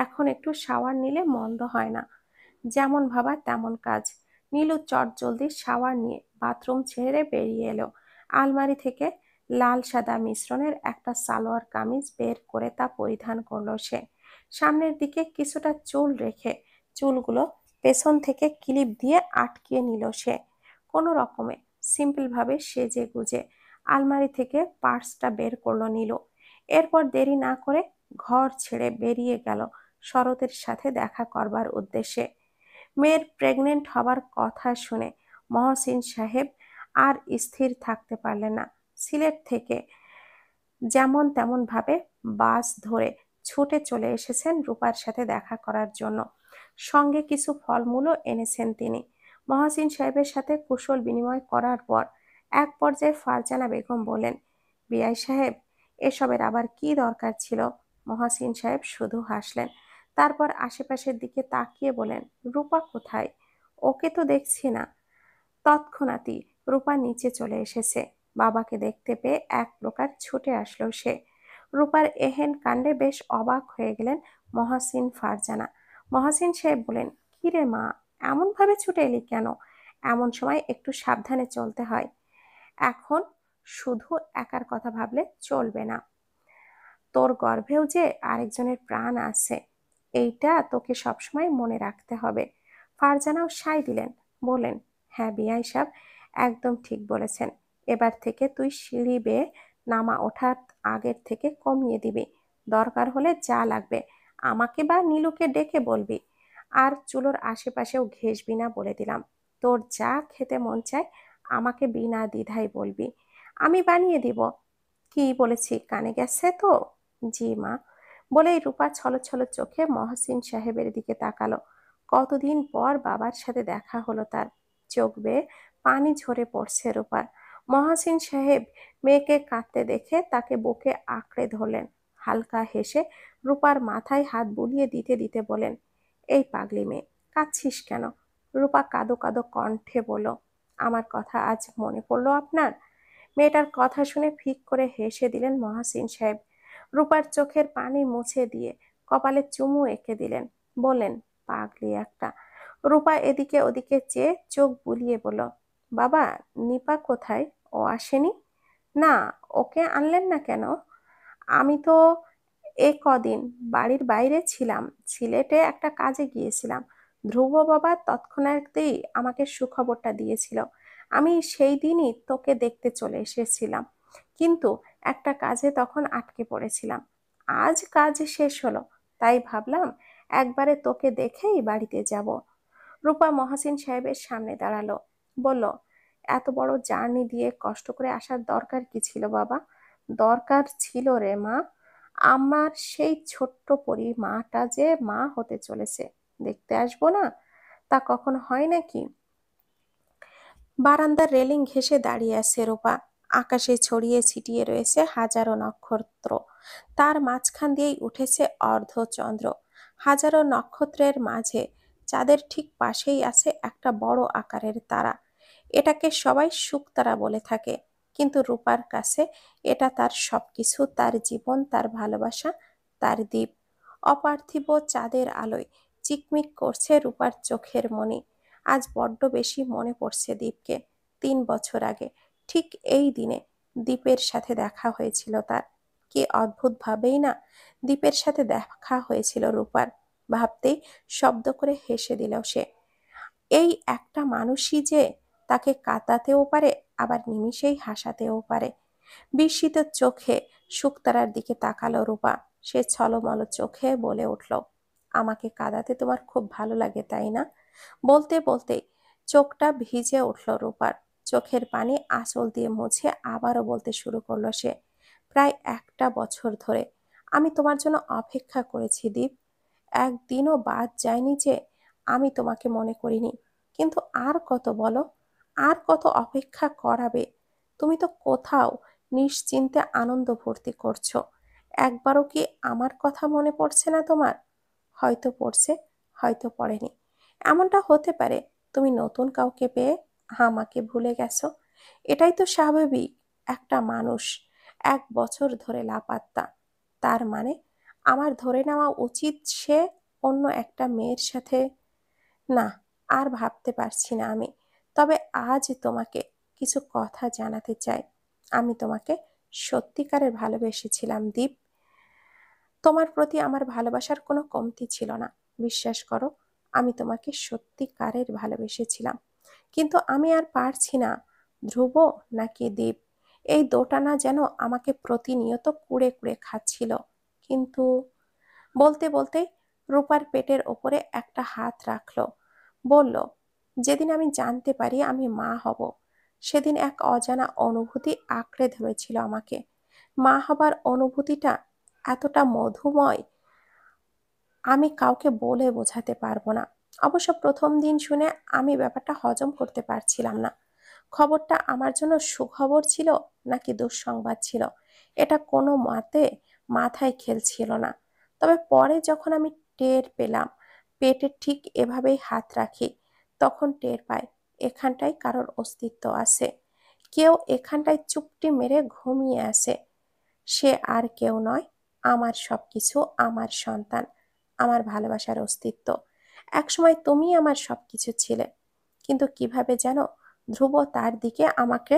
এখন একটু শাওয়ার নিলে মন্দ হয় না। যেমন ভাবা তেমন কাজ। নীলু চটজলদি শাওয়ার নিয়ে বাথরুম ছেড়ে বেরিয়ে এলো। আলমারি থেকে লাল সাদা মিশ্রণের একটা সালোয়ার কামিজ বের করে তা পরিধান করলো সে। সামনের দিকে কিছুটা চুল রেখে চুলগুলো পেছন থেকে ক্লিপ দিয়ে আটকিয়ে নিল সে। কোনো রকমে সিম্পল ভাবে সেজে গুজে আলমারি থেকে পার্সটা বের করলো নীলু। এরপর দেরি না করে ঘর ছেড়ে বেরিয়ে গেল শরতের সাথে দেখা করবার উদ্দেশ্যে। মেয়ের প্রেগনেন্ট হবার কথা শুনে মহসিন সাহেব আর স্থির থাকতে পারলেন না। সিলেট থেকে যেমন তেমন ভাবে বাস ধরে ছুটে চলে এসেছেন রূপার সাথে দেখা করার জন্য। সঙ্গে কিছু ফলমূলও এনেছেন তিনি। মহসিন সাহেবের সাথে কুশল বিনিময় করার পর এক পর্যায়ে ফারজানা বেগম বলেন, বিআই সাহেব, এসবের আবার কি দরকার ছিল? মহসিন সাহেব শুধু হাসলেন। তারপর আশেপাশের দিকে তাকিয়ে বলেন, রূপা কোথায়? ওকে তো দেখছি না। তৎক্ষণাৎই রূপা নিচে চলে এসেছে। বাবাকে দেখতে পেয়ে এক প্রকার ছুটে আসলো সে। রূপার এহেন কাণ্ডে বেশ অবাক হয়ে গেলেন মহসিন ফারজানা। মহসিন সাহেব বলেন, কি রে মা, এমন ভাবে ছুটে এলি কেন? এমন সময় একটু সাবধানে চলতে হয়। এখন শুধু একার কথা ভাবলে চলবে না। তোর গর্ভেও যে আরেকজনের প্রাণ আছে, এইটা তোকে সবসময় মনে রাখতে হবে। ফারজানাও সায় দিলেন, বলেন, হ্যাঁ বিআই সাহেব, একদম ঠিক বলেছেন। এবার থেকে তুই সিঁড়ি বেয়ে নামা ওঠার আগের থেকে কমিয়ে দিবি। দরকার হলে যা লাগবে আমাকে বা নীলুকে ডেকে বলবি। আর চুলোর আশেপাশেও ঘেঁষবি না বলে দিলাম। তোর যা খেতে মন চায় আমাকে বিনা দ্বিধায় বলবি, আমি বানিয়ে দিব। কি বলেছি কানে গেছে তো? জি মা। বলেই রূপা ছলছল চোখে মহসিন সাহেবের দিকে তাকালো। কতদিন পর বাবার সাথে দেখা হলো তার। চোখ বেয়ে পানি ঝরে পড়ছে রূপার। মহসিন সাহেব মেয়েকে কাঁদতে দেখে তাকে বুকে আঁকড়ে ধরলেন। হালকা হেসে রূপার মাথায় হাত বুলিয়ে দিতে দিতে বলেন, এই পাগলি মেয়ে, কাঁদছিস কেন? রূপা কাঁদো কাঁদো কণ্ঠে বলল, আমার কথা আজ মনে পড়লো আপনার? মেয়েটার কথা শুনে ফিক করে হেসে দিলেন মহসিন সাহেব। রূপার চোখের পানি মুছে দিয়ে কপালে চুমু এঁকে দিলেন। বললেন, পাগলি একটা। রূপা এদিকে ওদিকে চেয়ে চোখ বুলিয়ে বলল, বাবা, নিপা কোথায়? ও আসেনি? না, ওকে আনলেন না কেন? আমি তো এ কদিন বাড়ির বাইরে ছিলাম, সিলেটে একটা কাজে গিয়েছিলাম। ধ্রুব বাবা তৎক্ষণাৎই আমাকে সুখবরটা দিয়েছিল। আমি সেই দিনই তোকে দেখতে চলে এসেছিলাম, কিন্তু একটা কাজে তখন আটকে পড়েছিলাম। আজ কাজ শেষ হলো, তাই ভাবলাম একবারে তোকে দেখেই বাড়িতে যাব। রূপা মহসিন সাহেবের সামনে দাঁড়ালো, বলল, এত বড় জার্নি দিয়ে কষ্ট করে আসার দরকার কি ছিল বাবা? দরকার ছিল রে মা, আমার সেই ছোট্ট পরী মাটা যে মা হতে চলেছে, দেখতে আসবো না? তা কখনো হয় নাকি? বারান্দার রেলিং ঘেঁষে দাঁড়িয়ে আছে রূপা। আকাশে ছড়িয়ে ছিটিয়ে রয়েছে হাজারো নক্ষত্র। তার মাঝখান দিয়েই উঠেছে অর্ধচন্দ্র। হাজারো নক্ষত্রের মাঝে চাঁদের ঠিক পাশেই আছে একটা বড় আকারের তারা। এটাকে সবাই শুকতারা বলে থাকে, কিন্তু রূপার কাছে এটা তার সবকিছু, তার জীবন, তার ভালোবাসা, তার দ্বীপ। অপার্থিব চাঁদের আলোয় চিকমিক করছে রূপার চোখের মণি। আজ বড্ড বেশি মনে পড়ছে দীপকে। 3 বছর আগে ঠিক এই দিনে দীপের সাথে দেখা হয়েছিল তার। কি অদ্ভুত ভাবেই না দীপের সাথে দেখা হয়েছিল রূপার। ভাবতেই শব্দ করে হেসে দিল সে। এই একটা মানুষই যে তাকে কাঁদাতেও পারে, আবার নিমিষেই হাসাতেও পারে। বিস্মিত চোখে শুকতারার দিকে তাকালো রূপা। সে ছলমল চোখে বলে উঠল, আমাকে কাঁদাতে তোমার খুব ভালো লাগে তাই না? বলতে বলতে চোখটা ভিজে উঠল রূপার। চোখের পানি আঁচল দিয়ে মুছে আবারও বলতে শুরু করলো সে, প্রায় একটা বছর ধরে আমি তোমার জন্য অপেক্ষা করেছি দীপ। একদিনও বাদ যায়নি যে আমি তোমাকে মনে করিনি। কিন্তু আর কত বলো, আর কত অপেক্ষা করাবে? তুমি তো কোথাও নিশ্চিন্তে আনন্দ ভর্তি করছো। একবারও কি আমার কথা মনে পড়ছে না তোমার? হয়তো পড়ছে, হয়তো পড়েনি। এমনটা হতে পারে তুমি নতুন কাউকে পেয়ে আমাকে ভুলে গেছো। এটাই তো স্বাভাবিক। একটা মানুষ 1 বছর ধরে লাপাত্তা, তার মানে আমার ধরে নেওয়া উচিত সে অন্য একটা মেয়ের সাথে। না, আর ভাবতে পারছি না আমি। তবে আজ তোমাকে কিছু কথা জানাতে চাই। আমি তোমাকে সত্যিকারের ভালোবেসেছিলাম দীপ। তোমার প্রতি আমার ভালোবাসার কোনো কমতি ছিল না। বিশ্বাস করো, আমি তোমাকে সত্যিকারের ভালোবেসেছিলাম। কিন্তু আমি আর পারছি না। ধ্রুব নাকি দীপ, এই দোটানা যেন আমাকে প্রতিনিয়ত কুড়ে কুড়ে খাচ্ছিল। কিন্তু বলতে বলতে রূপার পেটের ওপরে একটা হাত রাখলো। বলল, যেদিন আমি জানতে পারি আমি মা হব, সেদিন এক অজানা অনুভূতি আঁকড়ে ধরেছিল আমাকে। মা হবার অনুভূতিটা এতটা মধুময়, আমি কাউকে বলে বোঝাতে পারবো না। অবশ্য প্রথম দিন শুনে আমি ব্যাপারটা হজম করতে পারছিলাম না। খবরটা আমার জন্য সুখবর ছিল নাকি দুঃসংবাদ ছিল, এটা কোনো মতে মাথায় খেলছিল না। তবে পরে যখন আমি টের পেলাম, পেটে ঠিক এভাবেই হাত রাখি, তখন টের পাই এখানটায় কারোর অস্তিত্ব আছে। কেউ এখানটায় চুপটি মেরে ঘুমিয়ে আছে। সে আর কেউ নয়, আমার সবকিছু, আমার সন্তান, আমার ভালোবাসার অস্তিত্ব। একসময় তুমি আমার সবকিছু ছিলে। কিন্তু কিভাবে যেন ধ্রুব তার দিকে আমাকে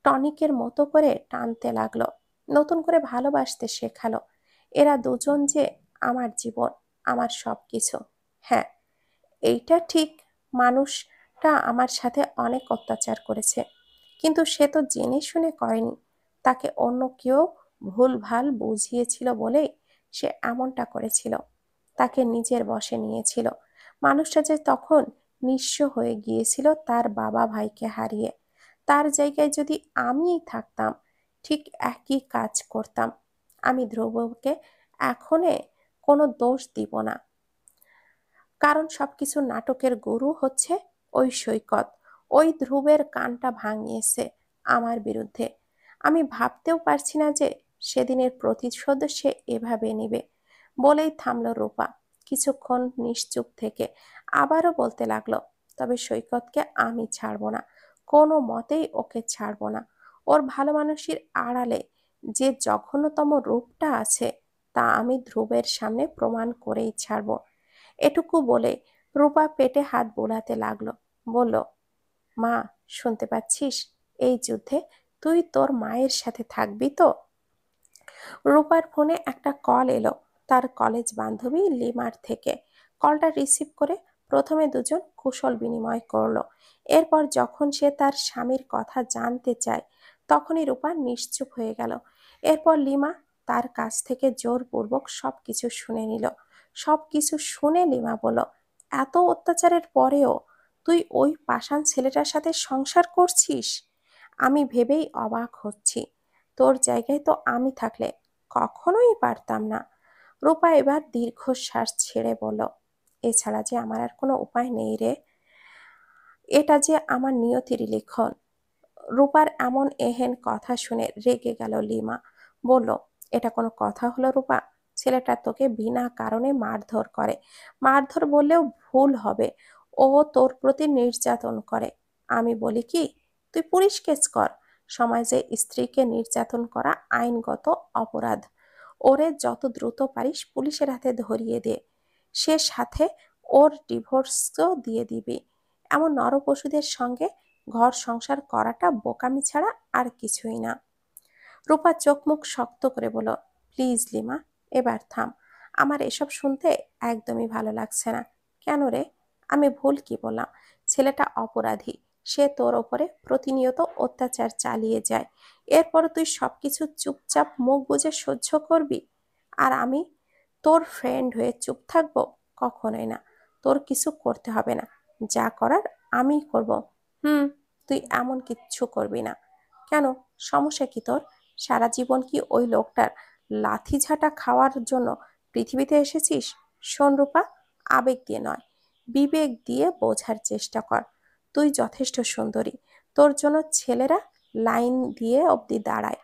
টনিকের মতো করে টানতে লাগলো, নতুন করে ভালোবাসতে শেখালো। এরা দুজন যে আমার জীবন, আমার সবকিছু। হ্যাঁ, এইটা ঠিক, মানুষটা আমার সাথে অনেক অত্যাচার করেছে, কিন্তু সে তো জেনে শুনে করেনি। তাকে অন্য কেউ ভুলভাল বুঝিয়েছিল বলেই সে এমনটা করেছিল। তাকে নিজের বশে নিয়েছিল। মানুষটা যে তখন নিঃস্ব হয়ে গিয়েছিল তার বাবা ভাইকে হারিয়ে। তার জায়গায় যদি আমিই থাকতাম, ঠিক একই কাজ করতাম। আমি ধ্রুবকে এখনে কোনো দোষ দিব না, কারণ সবকিছু নাটকের গুরু হচ্ছে ওই সৈকত। ওই ধ্রুবের কানটা ভাঙিয়েছে আমার বিরুদ্ধে। আমি ভাবতেও পারছি না যে সেদিনের প্রতিশোধ সে এভাবে নেবে। বলেই থামলো রূপা। কিছুক্ষণ নিশ্চুপ থেকে আবারও বলতে লাগলো, তবে সৈকতকে আমি ছাড়বো না, কোনো মতেই ওকে ছাড়বো না। ওর ভালো মানুষের আড়ালে যে জঘন্যতম রূপটা আছে, তা আমি ধ্রুবের সামনে প্রমাণ করেই ছাড়বো। এটুকু বলে রূপা পেটে হাত বোলাতে লাগলো। বলল, মা, শুনতে পাচ্ছিস? এই যুদ্ধে তুই তোর মায়ের সাথে থাকবি তো? রূপার ফোনে একটা কল এলো তার কলেজ বান্ধবী লিমার থেকে। কলটা রিসিভ করে প্রথমে দুজন কুশল বিনিময় করলো। এরপর যখন সে তার স্বামীর কথা জানতে চায়, তখনই রূপা নিশ্চুপ হয়ে গেল। এরপর লিমা তার কাছ থেকে জোরপূর্বক সবকিছু শুনে নিল। সবকিছু শুনে লিমা বলল, এত অত্যাচারের পরেও তুই ওই পাষাণ ছেলেটার সাথে সংসার করছিস? আমি ভেবেই অবাক হচ্ছি। তোর জায়গায় তো আমি থাকলে কখনোই পারতাম না। রূপা এবার দীর্ঘশ্বাস ছেড়ে বলল, এছাড়া যে আমার আর কোনো উপায় নেই রে। এটা যে আমার নিয়তির লিখন। রূপার এমন এহেন কথা শুনে রেগে গেল লিমা। বলল, এটা কোনো কথা হলো রূপা? ছেলেটা তোকে বিনা কারণে মারধর করে। মারধর বললেও ভুল হবে, ও তোর প্রতি নির্যাতন করে। আমি বলি কি, তুই পুলিশ কেস কর। সমাজে স্ত্রীকে নির্যাতন করা আইনগত অপরাধ। ওরে যত দ্রুত পারিস পুলিশের হাতে ধরিয়ে দে। সে সাথে ওর ডিভোর্সও দিয়ে দিবি। এমন নরপশুদের সঙ্গে ঘর সংসার করাটা বোকামি ছাড়া আর কিছুই না। রূপা চোখ মুখ শক্ত করে বলল, প্লিজ লিমা, এবার থাম। আমার এসব শুনতে একদমই ভালো লাগছে না। কেন রে? আমি ভুল কি বললাম? ছেলেটা অপরাধী। সে তোর ওপরে প্রতিনিয়ত অত্যাচার চালিয়ে যায়। এরপর তুই সবকিছু চুপচাপ মুখ বুজে সহ্য করবি? আর আমি তোর ফ্রেন্ড হয়ে চুপ থাকবো? কখনোই না। তোর কিছু করতে হবে না। যা করার আমিই করব। হুম, তুই এমন কিচ্ছু করবি না। কেন, সমস্যা কি তোর? সারা জীবন কি ওই লোকটার লাথি ঝাঁটা খাওয়ার জন্য পৃথিবীতে এসেছিস? শোন রূপা, আবেগ দিয়ে নয়, বিবেক দিয়ে বোঝার চেষ্টা কর। তুই যথেষ্ট সুন্দরী, তোর জন্য ছেলেরা লাইন দিয়ে অবধি দাঁড়ায়।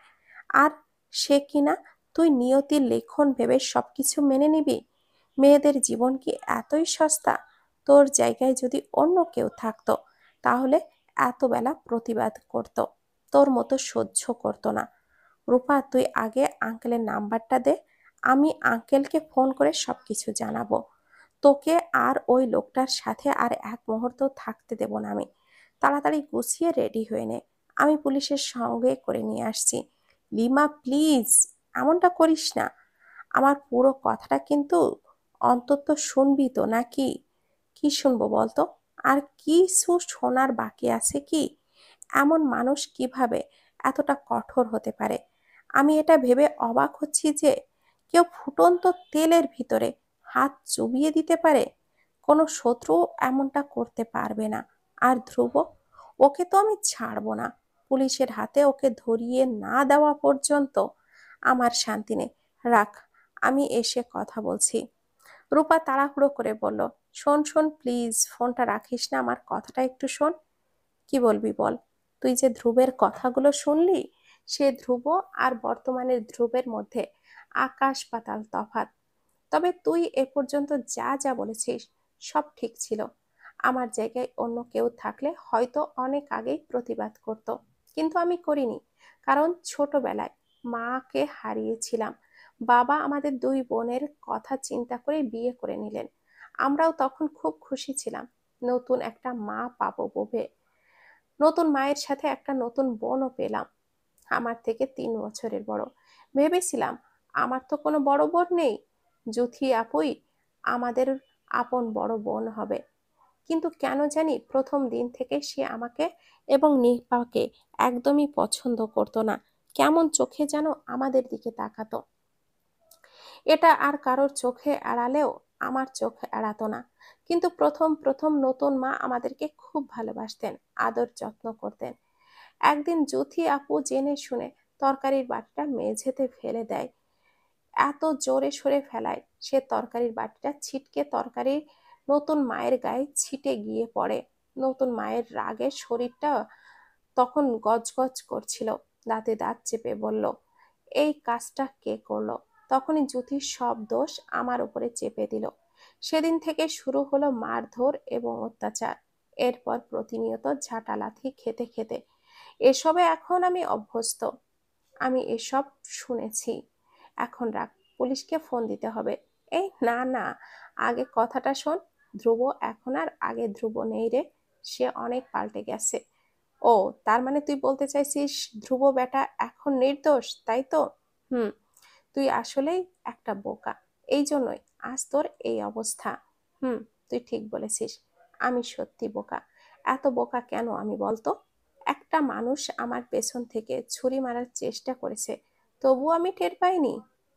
আর সে কিনা তুই নিয়তির লেখন ভেবে সবকিছু মেনে নিবি? মেয়েদের জীবন কি এতই সস্তা? তোর জায়গায় যদি অন্য কেউ থাকতো, তাহলে এত বেলা প্রতিবাদ করত, তোর মতো সহ্য করতো না। রূপা, তুই আগে আঙ্কেলের নাম্বারটা দে, আমি আঙ্কেলকে ফোন করে সবকিছু জানাবো। তোকে আর ওই লোকটার সাথে আর এক মুহূর্ত থাকতে দেব না আমি। তাড়াতাড়ি গুছিয়ে রেডি হয়ে নে, আমি পুলিশের সঙ্গে করে নিয়ে আসছি। লিমা প্লিজ, এমনটা করিস না। আমার পুরো কথাটা কিন্তু অন্তত শুনবি তো নাকি? কি শুনবো বলতো? আর কিছু শোনার বাকি আছে কি? এমন মানুষ কিভাবে এতটা কঠোর হতে পারে? আমি এটা ভেবে অবাক হচ্ছি যে কেউ ফুটন্ত তেলের ভিতরে হাত চুবিয়ে দিতে পারে। কোনো শত্রু এমনটা করতে পারবে না। আর ধ্রুব, ওকে তো আমি ছাড়বো না। পুলিশের হাতে ওকে ধরিয়ে না দেওয়া পর্যন্ত আমার শান্তি নেই। রাখ, আমি এসে কথা বলছি। রূপা তাড়াহুড়ো করে বলল, শোন শোন প্লিজ, ফোনটা রাখিস না, আমার কথাটা একটু শোন। কি বলবি বল। তুই যে ধ্রুবের কথাগুলো শুনলি, সে ধ্রুব আর বর্তমানের ধ্রুবের মধ্যে আকাশ পাতাল তফাৎ। তবে তুই এ পর্যন্ত যা যা বলেছিস সব ঠিক ছিল। আমার জায়গায় অন্য কেউ থাকলে হয়তো অনেক আগেই প্রতিবাদ করত, কিন্তু আমি করিনি। কারণ ছোটবেলায় মাকে হারিয়েছিলাম। বাবা আমাদের দুই বোনের কথা চিন্তা করে বিয়ে করে নিলেন। আমরাও তখন খুব খুশি ছিলাম নতুন একটা মা পাবো ভেবে। নতুন মায়ের সাথে একটা নতুন বোনও পেলাম, আমার থেকে 3 বছরের বড়। ভেবেছিলাম আমার তো কোনো বড় বোন নেই, জুথি আপুই আমাদের আপন বড় বোন হবে। কিন্তু কেন জানি প্রথম দিন থেকে সে আমাকে এবং নিপাকে একদমই পছন্দ করতো না। কেমন চোখে যেন আমাদের দিকে তাকাতো। এটা আর কারোর চোখে এড়ালেও আমার চোখ এড়াতো না। কিন্তু প্রথম প্রথম নতুন মা আমাদেরকে খুব ভালোবাসতেন, আদর যত্ন করতেন। একদিন জুথি আপু জেনে শুনে তরকারির বাটিটা মেঝেতে ফেলে দেয়। এত জোরে সরে ফেলায় সে তরকারির বাটিটা ছিটকে তরকারির নতুন মায়ের গায়ে ছিটে গিয়ে পড়ে। নতুন মায়ের রাগে শরীরটা তখন গজগজ করছিল। দাঁতে দাঁত চেপে বলল, এই কাজটা কে করলো? তখনই জ্যোতির সব দোষ আমার উপরে চেপে দিল। সেদিন থেকে শুরু হলো মারধর এবং অত্যাচার। এরপর প্রতিনিয়ত ঝাঁটালাথি খেতে খেতে এসবে এখন আমি অভ্যস্ত। আমি এসব শুনেছি। এখন রাখ, পুলিশকে ফোন দিতে হবে। এই না না, আগে কথাটা শোন। ধ্রুব এখন আর আগে ধ্রুব নেই রে, সে অনেক পাল্টে গেছে। ও, তার মানে তুই বলতে চাইছিস ধ্রুব বেটা এখন নির্দোষ, তাই তো? হুম, তুই আসলেই একটা বোকা, এই জন্যই আজ তোর এই অবস্থা। হুম, তুই ঠিক বলেছিস, আমি সত্যি বোকা। এত বোকা কেন আমি বলতো? একটা মানুষ আমার পেছন থেকে ছুরি মারার চেষ্টা করেছে, তবু আমি টের পাইনি।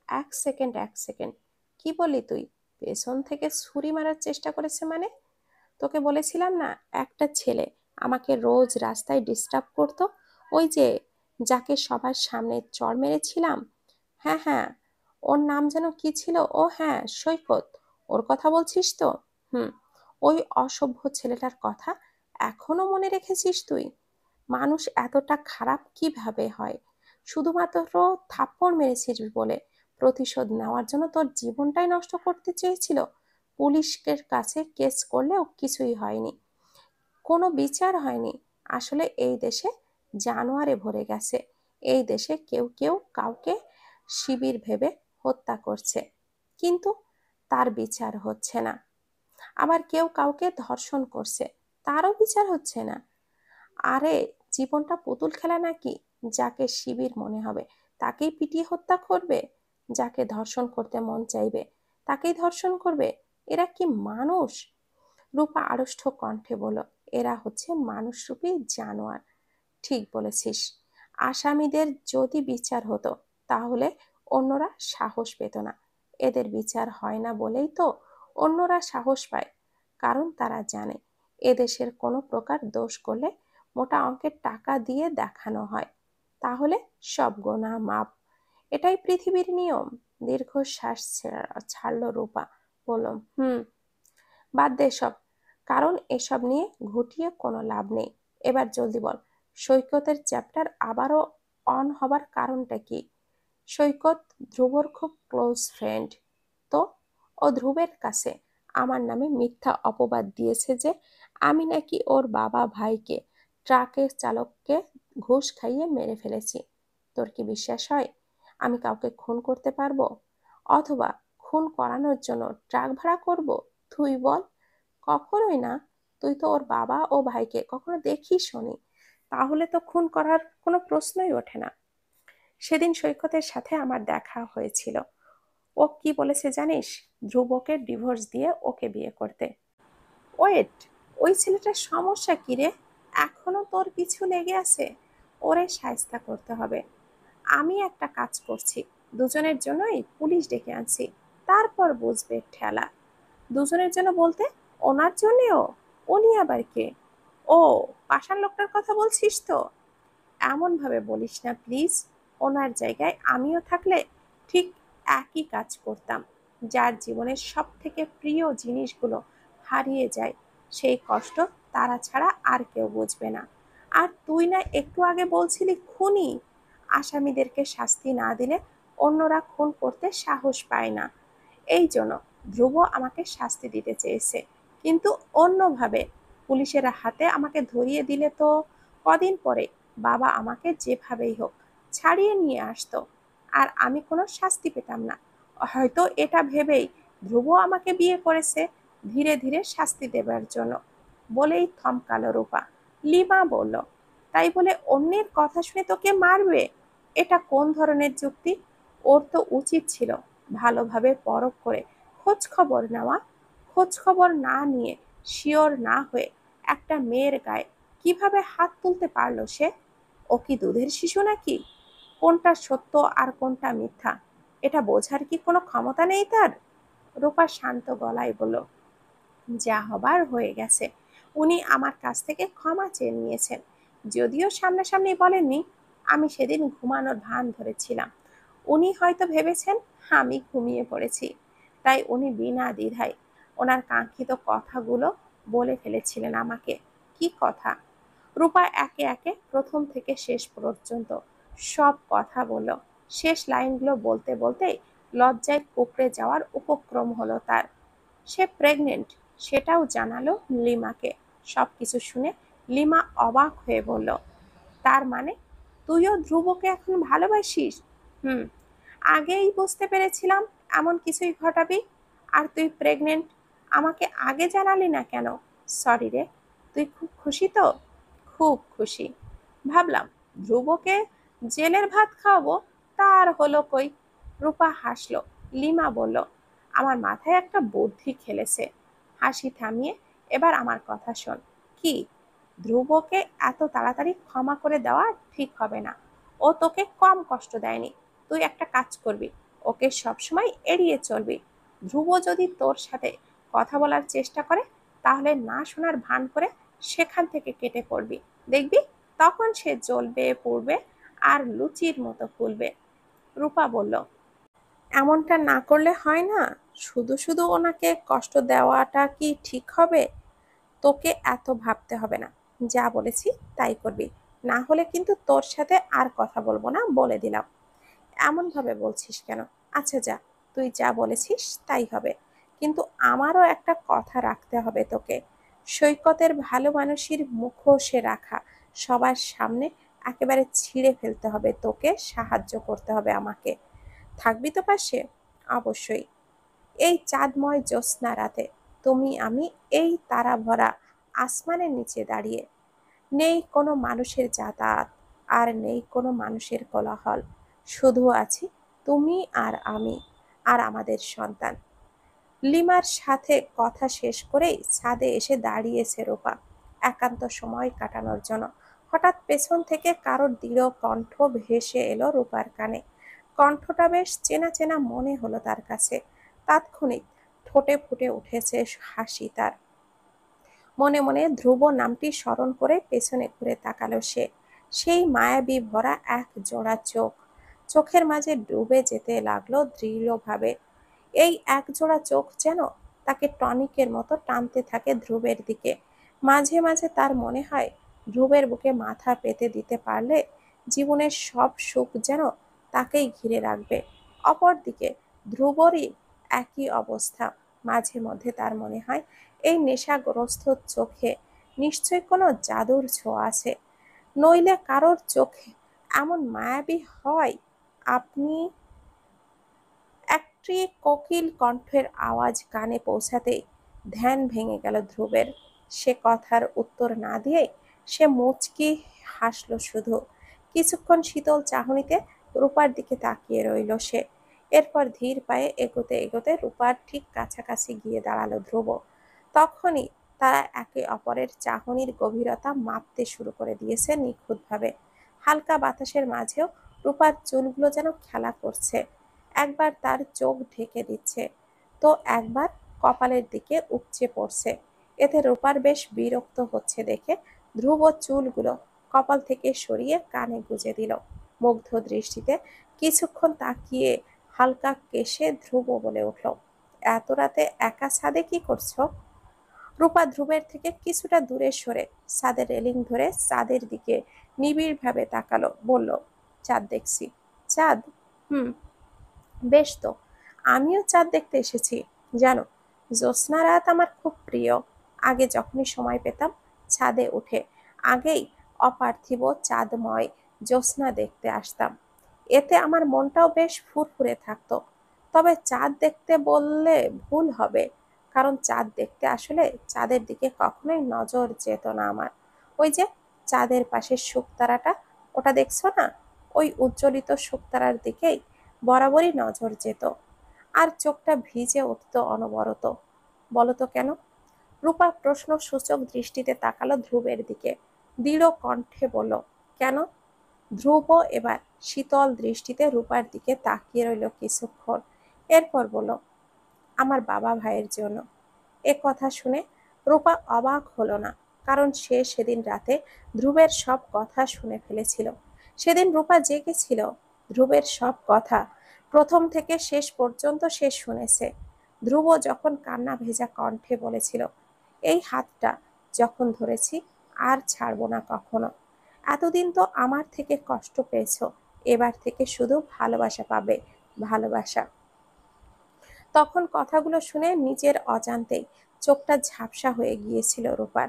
এক সেকেন্ড এক সেকেন্ড, কি বললি তুই? পেছন থেকে ছুরি মারার চেষ্টা করেছে মানে? তোকে বলেছিলাম না, একটা ছেলে আমাকে রোজ রাস্তায় ডিস্টার্ব করতো, ওই যে যাকে সবার সামনে চড় মেরেছিলাম। হ্যাঁ হ্যাঁ, ওর নাম যেন কি ছিল? ও হ্যাঁ, সৈকত। ওর কথা বলছিস তো? হুম, ওই অসভ্য ছেলেটার কথা এখনো মনে রেখেছিস তুই? মানুষ এতটা খারাপ কিভাবে হয়? শুধুমাত্র থাপ্পড় মেরেছিস বলে প্রতিশোধ নেওয়ার জন্য তোর জীবনটাই নষ্ট করতে চেয়েছিল। পুলিশের কাছে কেস করলেও কিছুই হয়নি, কোনো বিচার হয়নি। আসলে এই দেশে জানোয়ারে ভরে গেছে। এই দেশে কেউ কেউ কাউকে শিবির ভেবে হত্যা করছে, কিন্তু তার বিচার হচ্ছে না। আবার কেউ কাউকে ধর্ষণ করছে, তারও বিচার হচ্ছে না। আরে, জীবনটা পুতুল খেলা নাকি? যাকে শিবির মনে হবে তাকেই পিটিয়ে হত্যা করবে, যাকে ধর্ষণ করতে মন চাইবে তাকেই ধর্ষণ করবে। এরা কি মানুষ? রূপা আড়ষ্ট কণ্ঠে বলল, এরা হচ্ছে মানুষরূপী জানোয়ার। ঠিক বলেছিস। আসামিদের যদি বিচার হতো তাহলে অন্যরা সাহস পেত না। এদের বিচার হয় না বলেই তো অন্যরা সাহস পায়, কারণ তারা জানে এদেশের কোনো প্রকার দোষ করলে মোটা অঙ্কের টাকা দিয়ে দেখানো হয়, তাহলে সব গোনা মাপ। এটাই পৃথিবীর নিয়ম। দীর্ঘশ্বাস ছাড়লো রূপা। বলল, বাদ দে সব, কারণ এসব নিয়ে ঘুটিয়ে কোনো লাভ নেই। এবার জলদি বল, সৈকতের চ্যাপ্টার আবারও অন হবার কারণটা কি? সৈকত ধ্রুবর খুব ক্লোজ ফ্রেন্ড। তো ও ধ্রুবের কাছে আমার নামে মিথ্যা অপবাদ দিয়েছে যে আমি নাকি ওর বাবা ভাইকে ট্রাকের চালককে ঘুষ খাইয়ে মেরে ফেলেছি। তোর কি বিশ্বাস হয় আমি কাউকে খুন করতে পারবো, অথবা খুন করানোর জন্য ট্রাক ভাড়া করব? তুই বল। কখনোই না। তুই তো ওর বাবা ও ভাইকে কখনো দেখিস শোনি, তাহলে তো খুন করার কোনো প্রশ্নই ওঠে না। সেদিন সৈকতের সাথে আমার দেখা হয়েছিল। ও কি বলেছে জানিস? ধ্রুবকে ডিভোর্স দিয়ে ওকে বিয়ে করতে। ওয়েট, ওই ছেলেটার সমস্যা কি রে? এখনো তোর পিছু লেগে আছে? ওরে শায়েস্তা করতে হবে। আমি একটা কাজ করছি, দুজনের জন্যই পুলিশ ডেকে আনছি, তারপর বুঝবে ঠেলা। দুজনের জন্য বলতে ওনার জন্যেও? উনি আবার কে? ও, পাষাণ লোকটার কথা বলছিস তো? এমন ভাবে বলিস না প্লিজ। ওনার জায়গায় আমিও থাকলে ঠিক একই কাজ করতাম। যার জীবনের সব থেকে প্রিয় জিনিসগুলো হারিয়ে যায়, সেই কষ্ট তারা ছাড়া আর কেউ বুঝবে না। আর তুই না একটু আগে বলছিলি খুনি? আসামিদেরকে শাস্তি না দিলে অন্যরা খুন করতে সাহস পায় না। এই জন্য ধ্রুব আমাকে শাস্তি দিতে চেয়েছে, কিন্তু অন্যভাবে। পুলিশের হাতে আমাকে ধরিয়ে দিলে তো কদিন পরে বাবা আমাকে যেভাবেই হোক ছাড়িয়ে নিয়ে আসতো, আর আমি কোনো শাস্তি পেতাম না। হয়তো এটা ভেবেই ধ্রুব আমাকে বিয়ে করেছে, ধীরে ধীরে শাস্তি দেবার জন্য। বলেই থমকালো রূপা। লিমা বলল, তাই বলে অন্যের কথা শুনে তোকে মারবে? এটা কোন ধরনের যুক্তি? ওর তো উচিত ছিল ভালোভাবে পরখ করে খোঁজ খবর নেওয়া। খোঁজ খবর না নিয়ে, শিওর না হয়ে একটা মেয়ের গায়ে কিভাবে হাত তুলতে পারলো সে? ও কি দুধের শিশু নাকি? কোনটা সত্য আর কোনটা মিথ্যা এটা বোঝার কি কোনো ক্ষমতা নেই তার? রূপা শান্ত গলায় বলল, যা হবার হয়ে গেছে। উনি আমার কাছ থেকে ক্ষমা চেয়ে নিয়েছেন, যদিও সামনাসামনি বলেননি। আমি সেদিন ঘুমানোর ভান ধরেছিলাম। উনি হয়তো ভেবেছেন আমি ঘুমিয়ে পড়েছি, তাই উনি বিনা দ্বিধায় ওনার কাঙ্ক্ষিত কথাগুলো বলে ফেলেছিলেন আমাকে। কি কথা? রূপা একে একে প্রথম থেকে শেষ পর্যন্ত সব কথা বলল। শেষ লাইনগুলো বলতে বলতেই লজ্জায় কুঁকড়ে যাওয়ার উপক্রম হলো তার। সে প্রেগনেন্ট, সেটাও জানালো লিমাকে। সবকিছু শুনে লিমা অবাক হয়ে বলল, তার মানে তুইও ধ্রুবকে এখন ভালোবাসিস? হুম, আগেই বুঝতে পেরেছিলাম এমন কিছুই ঘটাবি। আর তুই প্রেগনেন্ট, আমাকে আগে জানালি না কেন? সরি রে। তুই খুব খুশি তো? খুব খুশি। ভাবলাম ধ্রুবকে জেলের ভাত খাওয়াবো, তা আর হলো কই। রূপা হাসলো। লিমা বলল, আমার মাথায় একটা বুদ্ধি খেলেছে। হাসি থামিয়ে এবার আমার কথা শোন। কি? ধ্রুবকে এত তাড়াতাড়ি ক্ষমা করে দেওয়া ঠিক হবে না। ও তোকে কম কষ্ট দেয়নি। তুই একটা কাজ করবি, ওকে সবসময় এড়িয়ে চলবি। ধ্রুব যদি তোর সাথে কথা বলার চেষ্টা করে, তাহলে না শোনার ভান করে সেখান থেকে কেটে পড়বি। দেখবি তখন সে জ্বলবে পুড়বে আর লুচির মতো ফুলবে। রূপা বলল, এমনটা না করলে হয় না? শুধু শুধু ওনাকে কষ্ট দেওয়াটা কি ঠিক হবে? তোকে এত ভাবতে হবে না। যা বলেছি তাই করবি, না হলে কিন্তু তোর সাথে আর কথা বলবো না, বলে দিলাম। এমন ভাবে বলছিস কেন? আচ্ছা যা, তুই যা বলেছিস তাই হবে, কিন্তু আমারও একটা কথা রাখতে হবে তোকে। সৈকতের ভালো মানুষের মুখোশে রাখা সবার সামনে একেবারে ছিঁড়ে ফেলতে হবে তোকে, সাহায্য করতে হবে আমাকে। থাকবি তো পাশে? অবশ্যই। এই চাঁদময় জ্যোৎস্না রাতে তুমি আমি এই তারা ভরা আসমানের নিচে দাঁড়িয়ে, নেই কোনো মানুষের যাতায়াত, আর নেই কোনো মানুষের কোলাহল। শুধু আছি তুমি আর আমি, আর আমাদের সন্তান। লিমার সাথে কথা শেষ করেই ছাদে এসে দাঁড়িয়েছে রূপা, একান্ত সময় কাটানোর জন্য। হঠাৎ পেছন থেকে কারোর দৃঢ় কণ্ঠ ভেসে এলো রূপার কানে। কণ্ঠটা বেশ চেনা চেনা মনে হলো তার কাছে। তাৎক্ষণিক ঠোঁটে ফুটে উঠেছে হাসি তার। মনে মনে ধ্রুব নামটি স্মরণ করে পেছনে ঘুরে তাকালো সে। সেই মায়াবী ভরা এক জোড়া চোখ, চোখের মাঝে ডুবে যেতে লাগলো দৃঢ়ভাবে। এই একজোড়া চোখ যেন তাকে টনিকের মতো টানতে থাকে ধ্রুবের দিকে। মাঝে মাঝে তার মনে হয় ধ্রুবের বুকে মাথা পেতে দিতে পারলে জীবনের সব সুখ যেন তাকেই ঘিরে রাখবে। অপরদিকে ধ্রুবরই একই অবস্থা। মাঝে মধ্যে তার মনে হয় এই নেশাগ্রস্ত চোখে নিশ্চয় কোনো জাদুর ছোঁয়া আছে, নইলে কারোর চোখে এমন মায়াবী হয়। আপনি একটি কোকিল কণ্ঠের আওয়াজ কানে পৌঁছাতেই ধ্যান ভেঙে গেল ধ্রুবের। সে কথার উত্তর না দিয়ে সে মুচকি হাসল শুধু। কিছুক্ষণ শীতল চাহনিতে রূপার দিকে তাকিয়ে রইল সে। এরপর ধীর পায়ে এগোতে এগোতে রূপার ঠিক কাছাকাছি গিয়ে দাঁড়ালো ধ্রুব। তখনই তারা একে অপরের চাহনির গভীরতা মাপতে শুরু করে দিয়েছে নিখুঁতভাবে। হালকা বাতাসের মাঝেও রূপার চুলগুলো যেন খেলা করছে, একবার তার চোখ ঢেকে দিচ্ছে, তো একবার কপালের দিকে উপচে পড়ছে। এতে রূপার বেশ বিরক্ত হচ্ছে দেখে ধ্রুব চুলগুলো কপাল থেকে সরিয়ে কানে গুজে দিল। মুগ্ধ দৃষ্টিতে কিছুক্ষণ তাকিয়ে হালকা কেশে ধ্রুব বলে উঠল, এত রাতে একা ছাদে কি করছো? রূপা ধ্রুবের থেকে কিছুটা দূরে সরে ছাদের রেলিং ধরে চাঁদের দিকে নিবিড়ভাবে তাকালো, বলল, চাঁদ দেখছি। চাঁদ? হুম, বেশ তো, আমিও চাঁদ দেখতে এসেছি। জানো, জ্যোৎস্না রাত আমার খুব প্রিয়। আগে যখনই সময় পেতাম ছাদে উঠে আগেই অপার্থিব চাঁদময় জ্যোৎস্না দেখতে আসতাম। এতে আমার মনটাও বেশ ফুরফুরে থাকতো। তবে চাঁদ দেখতে বললে ভুল হবে, কারণ চাঁদ দেখতে আসলে চাঁদের দিকে কখনোই নজর যেত না আমার। ওই যে চাঁদের পাশে শুকতারাটা, ওটা দেখছো না? ওই উজ্জ্বলিত শুকতারার দিকেই বরাবরই নজর যেত, আর চোখটা ভিজে উঠত অনবরত। বলতো কেন? রূপা প্রশ্নসূচক দৃষ্টিতে তাকালো ধ্রুবের দিকে, দৃঢ় কণ্ঠে বলল, কেন? ধ্রুব এবার শীতল দৃষ্টিতে রূপার দিকে তাকিয়ে রইল কিছুক্ষণ, এরপর বলল, আমার বাবা ভাইয়ের জন্য। এ কথা শুনে রূপা অবাক হলো না, কারণ সে সেদিন রাতে ধ্রুবের সব কথা শুনে ফেলেছিল। সেদিন রূপা জেগেছিল, ধ্রুবের সব কথা প্রথম থেকে শেষ পর্যন্ত সে শুনেছে। ধ্রুব যখন কান্না ভেজা কণ্ঠে বলেছিল, এই হাতটা যখন ধরেছি আর ছাড়বো না কখনো। এতদিন তো আমার থেকে কষ্ট পেয়েছো, এবার থেকে শুধু ভালোবাসা পাবে, ভালোবাসা। তখন কথাগুলো শুনে নিজের অজান্তেই চোখটা ঝাপসা হয়ে গিয়েছিল রূপার।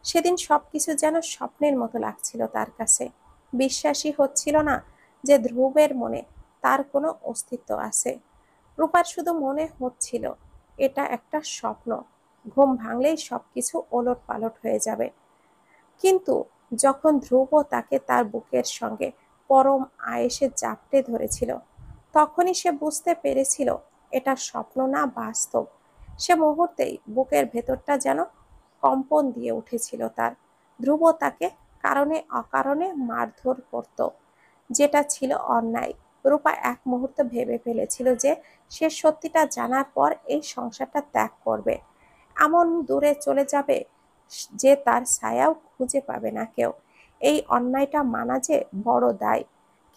সেদিন সবকিছু যেন স্বপ্নের মতো লাগছিল তার কাছে। বিশ্বাসই হচ্ছিল না যে ধ্রুবের মনে তার কোনো অস্তিত্ব আছে। রূপার শুধু মনে হচ্ছিল এটা একটা স্বপ্ন, ঘুম ভাঙলেই সবকিছু ওলট পালট হয়ে যাবে। কিন্তু যখন ধ্রুব তাকে তার বুকের সঙ্গে পরম আয়েসে জাপটে ধরেছিল, তখনই সে বুঝতে পেরেছিল এটা স্বপ্ন না বাস্তব। সে মুহূর্তেই বুকের ভেতরটা যেন কম্পন দিয়ে উঠেছিল তার। ধ্রুব তাকে কারণে অকারণে মারধর করত, যেটা ছিল অন্যায়। রূপা এক মুহূর্তে ভেবে ফেলেছিল যে সে সত্যিটা জানার পর এই সংসারটা ত্যাগ করবে, এমন দূরে চলে যাবে যে তার ছায়াও খুঁজে পাবে না কেউ। এই অন্যায়টা মানা যে বড় দায়।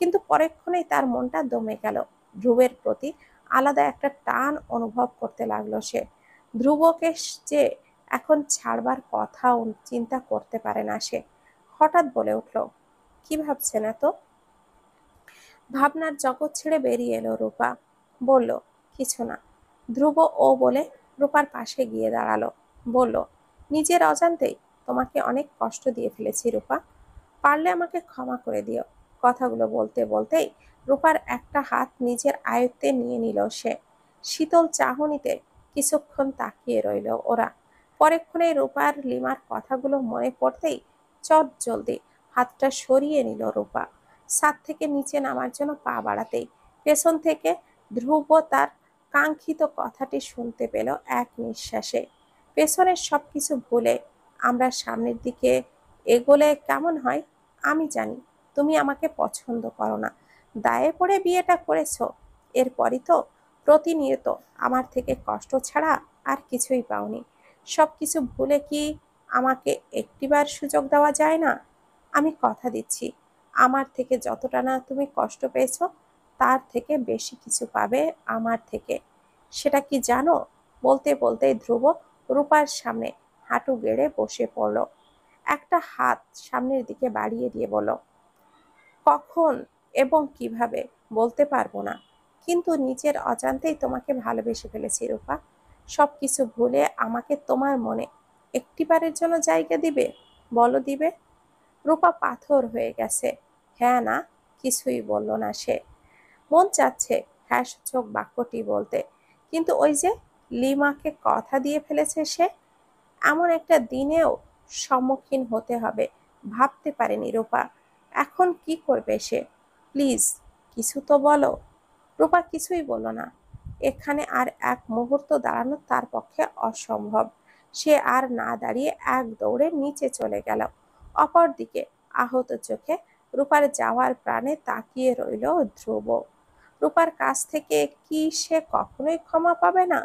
কিন্তু পরক্ষণেই তার মনটা দমে গেল। ধ্রুবের প্রতি আলাদা একটা টান অনুভব করতে লাগলো সে। ধ্রুবকে যে এখন ছাড়বার কথাও চিন্তা করতে পারে না সে। হঠাৎ বলে উঠল, কি ভাবছেন এত? ভাবনার জগৎ ছেড়ে বেরিয়ে এলো রূপা, বলল, কিছু না। ধ্রুব ও বলে রূপার পাশে গিয়ে দাঁড়ালো, বলল, নিজের অজান্তেই তোমাকে অনেক কষ্ট দিয়ে ফেলেছি রূপা, পারলে আমাকে ক্ষমা করে দিও। কথাগুলো বলতে বলতেই রূপার একটা হাত নিজের আয়ত্তে নিয়ে নিল সে। শীতল চাহনিতে কিছুক্ষণ তাকিয়ে রইল ওরা। পরেক্ষণে রূপার লিমার কথাগুলো মনে পড়তেই চট জলদি হাতটা সরিয়ে নিল রূপা। ছাদ থেকে নিচে নামার জন্য পা বাড়াতেই পেছন থেকে ধ্রুব তার কাঙ্ক্ষিত কথাটি শুনতে পেল এক নিঃশ্বাসে, পেছনের সবকিছু ভুলে আমরা সামনের দিকে এগোলে কেমন হয়? আমি জানি তুমি আমাকে পছন্দ করো না, দায়ে পড়ে বিয়েটা করেছো। এরপরই তো প্রতিনিয়ত আমার থেকে কষ্ট ছাড়া আর কিছুই পাওনি। সবকিছু ভুলে কি আমাকে একটিবার সুযোগ দেওয়া যায় না? আমি কথা দিচ্ছি, আমার থেকে যতটা না তুমি কষ্ট পেয়েছো তার থেকে বেশি কিছু পাবে আমার থেকে। সেটা কি জানো? বলতে বলতে ধ্রুব রূপার সামনে হাঁটু গেড়ে বসে পড়ল। একটা হাত সামনের দিকে বাড়িয়ে দিয়ে বলল, কখন এবং কিভাবে বলতে পারবো না, কিন্তু নিজের অজান্তেই তোমাকে ভালোবেসে ফেলেছি রূপা। সবকিছু ভুলে আমাকে তোমার মনে একটিবারের জন্য জায়গা দিবে? বলো দিবে? রূপা পাথর হয়ে গেছে। হ্যাঁ না কিছুই বলল না সে। মন চাচ্ছে হ্যাঁ সূচক বাক্যটি বলতে, কিন্তু ওই যে লিমাকে কথা দিয়ে ফেলেছে সে, এমন একটা দিনেও সম্মুখীন হতে হবে ভাবতে পারেনি রূপা। এখন কি করবে সে? প্লিজ কিছু তো বলো। রূপা কিছুই বলল না। এখানে আর এক মুহূর্ত দাঁড়ানো তার পক্ষে অসম্ভব। সে আর না দাঁড়িয়ে এক দৌড়ে নিচে চলে গেল। অপরদিকে আহত চোখে রূপার যাওয়ার প্রাণে তাকিয়ে রইল ধ্রুব। রূপার কাছ থেকে কি সে কখনোই ক্ষমা পাবে না?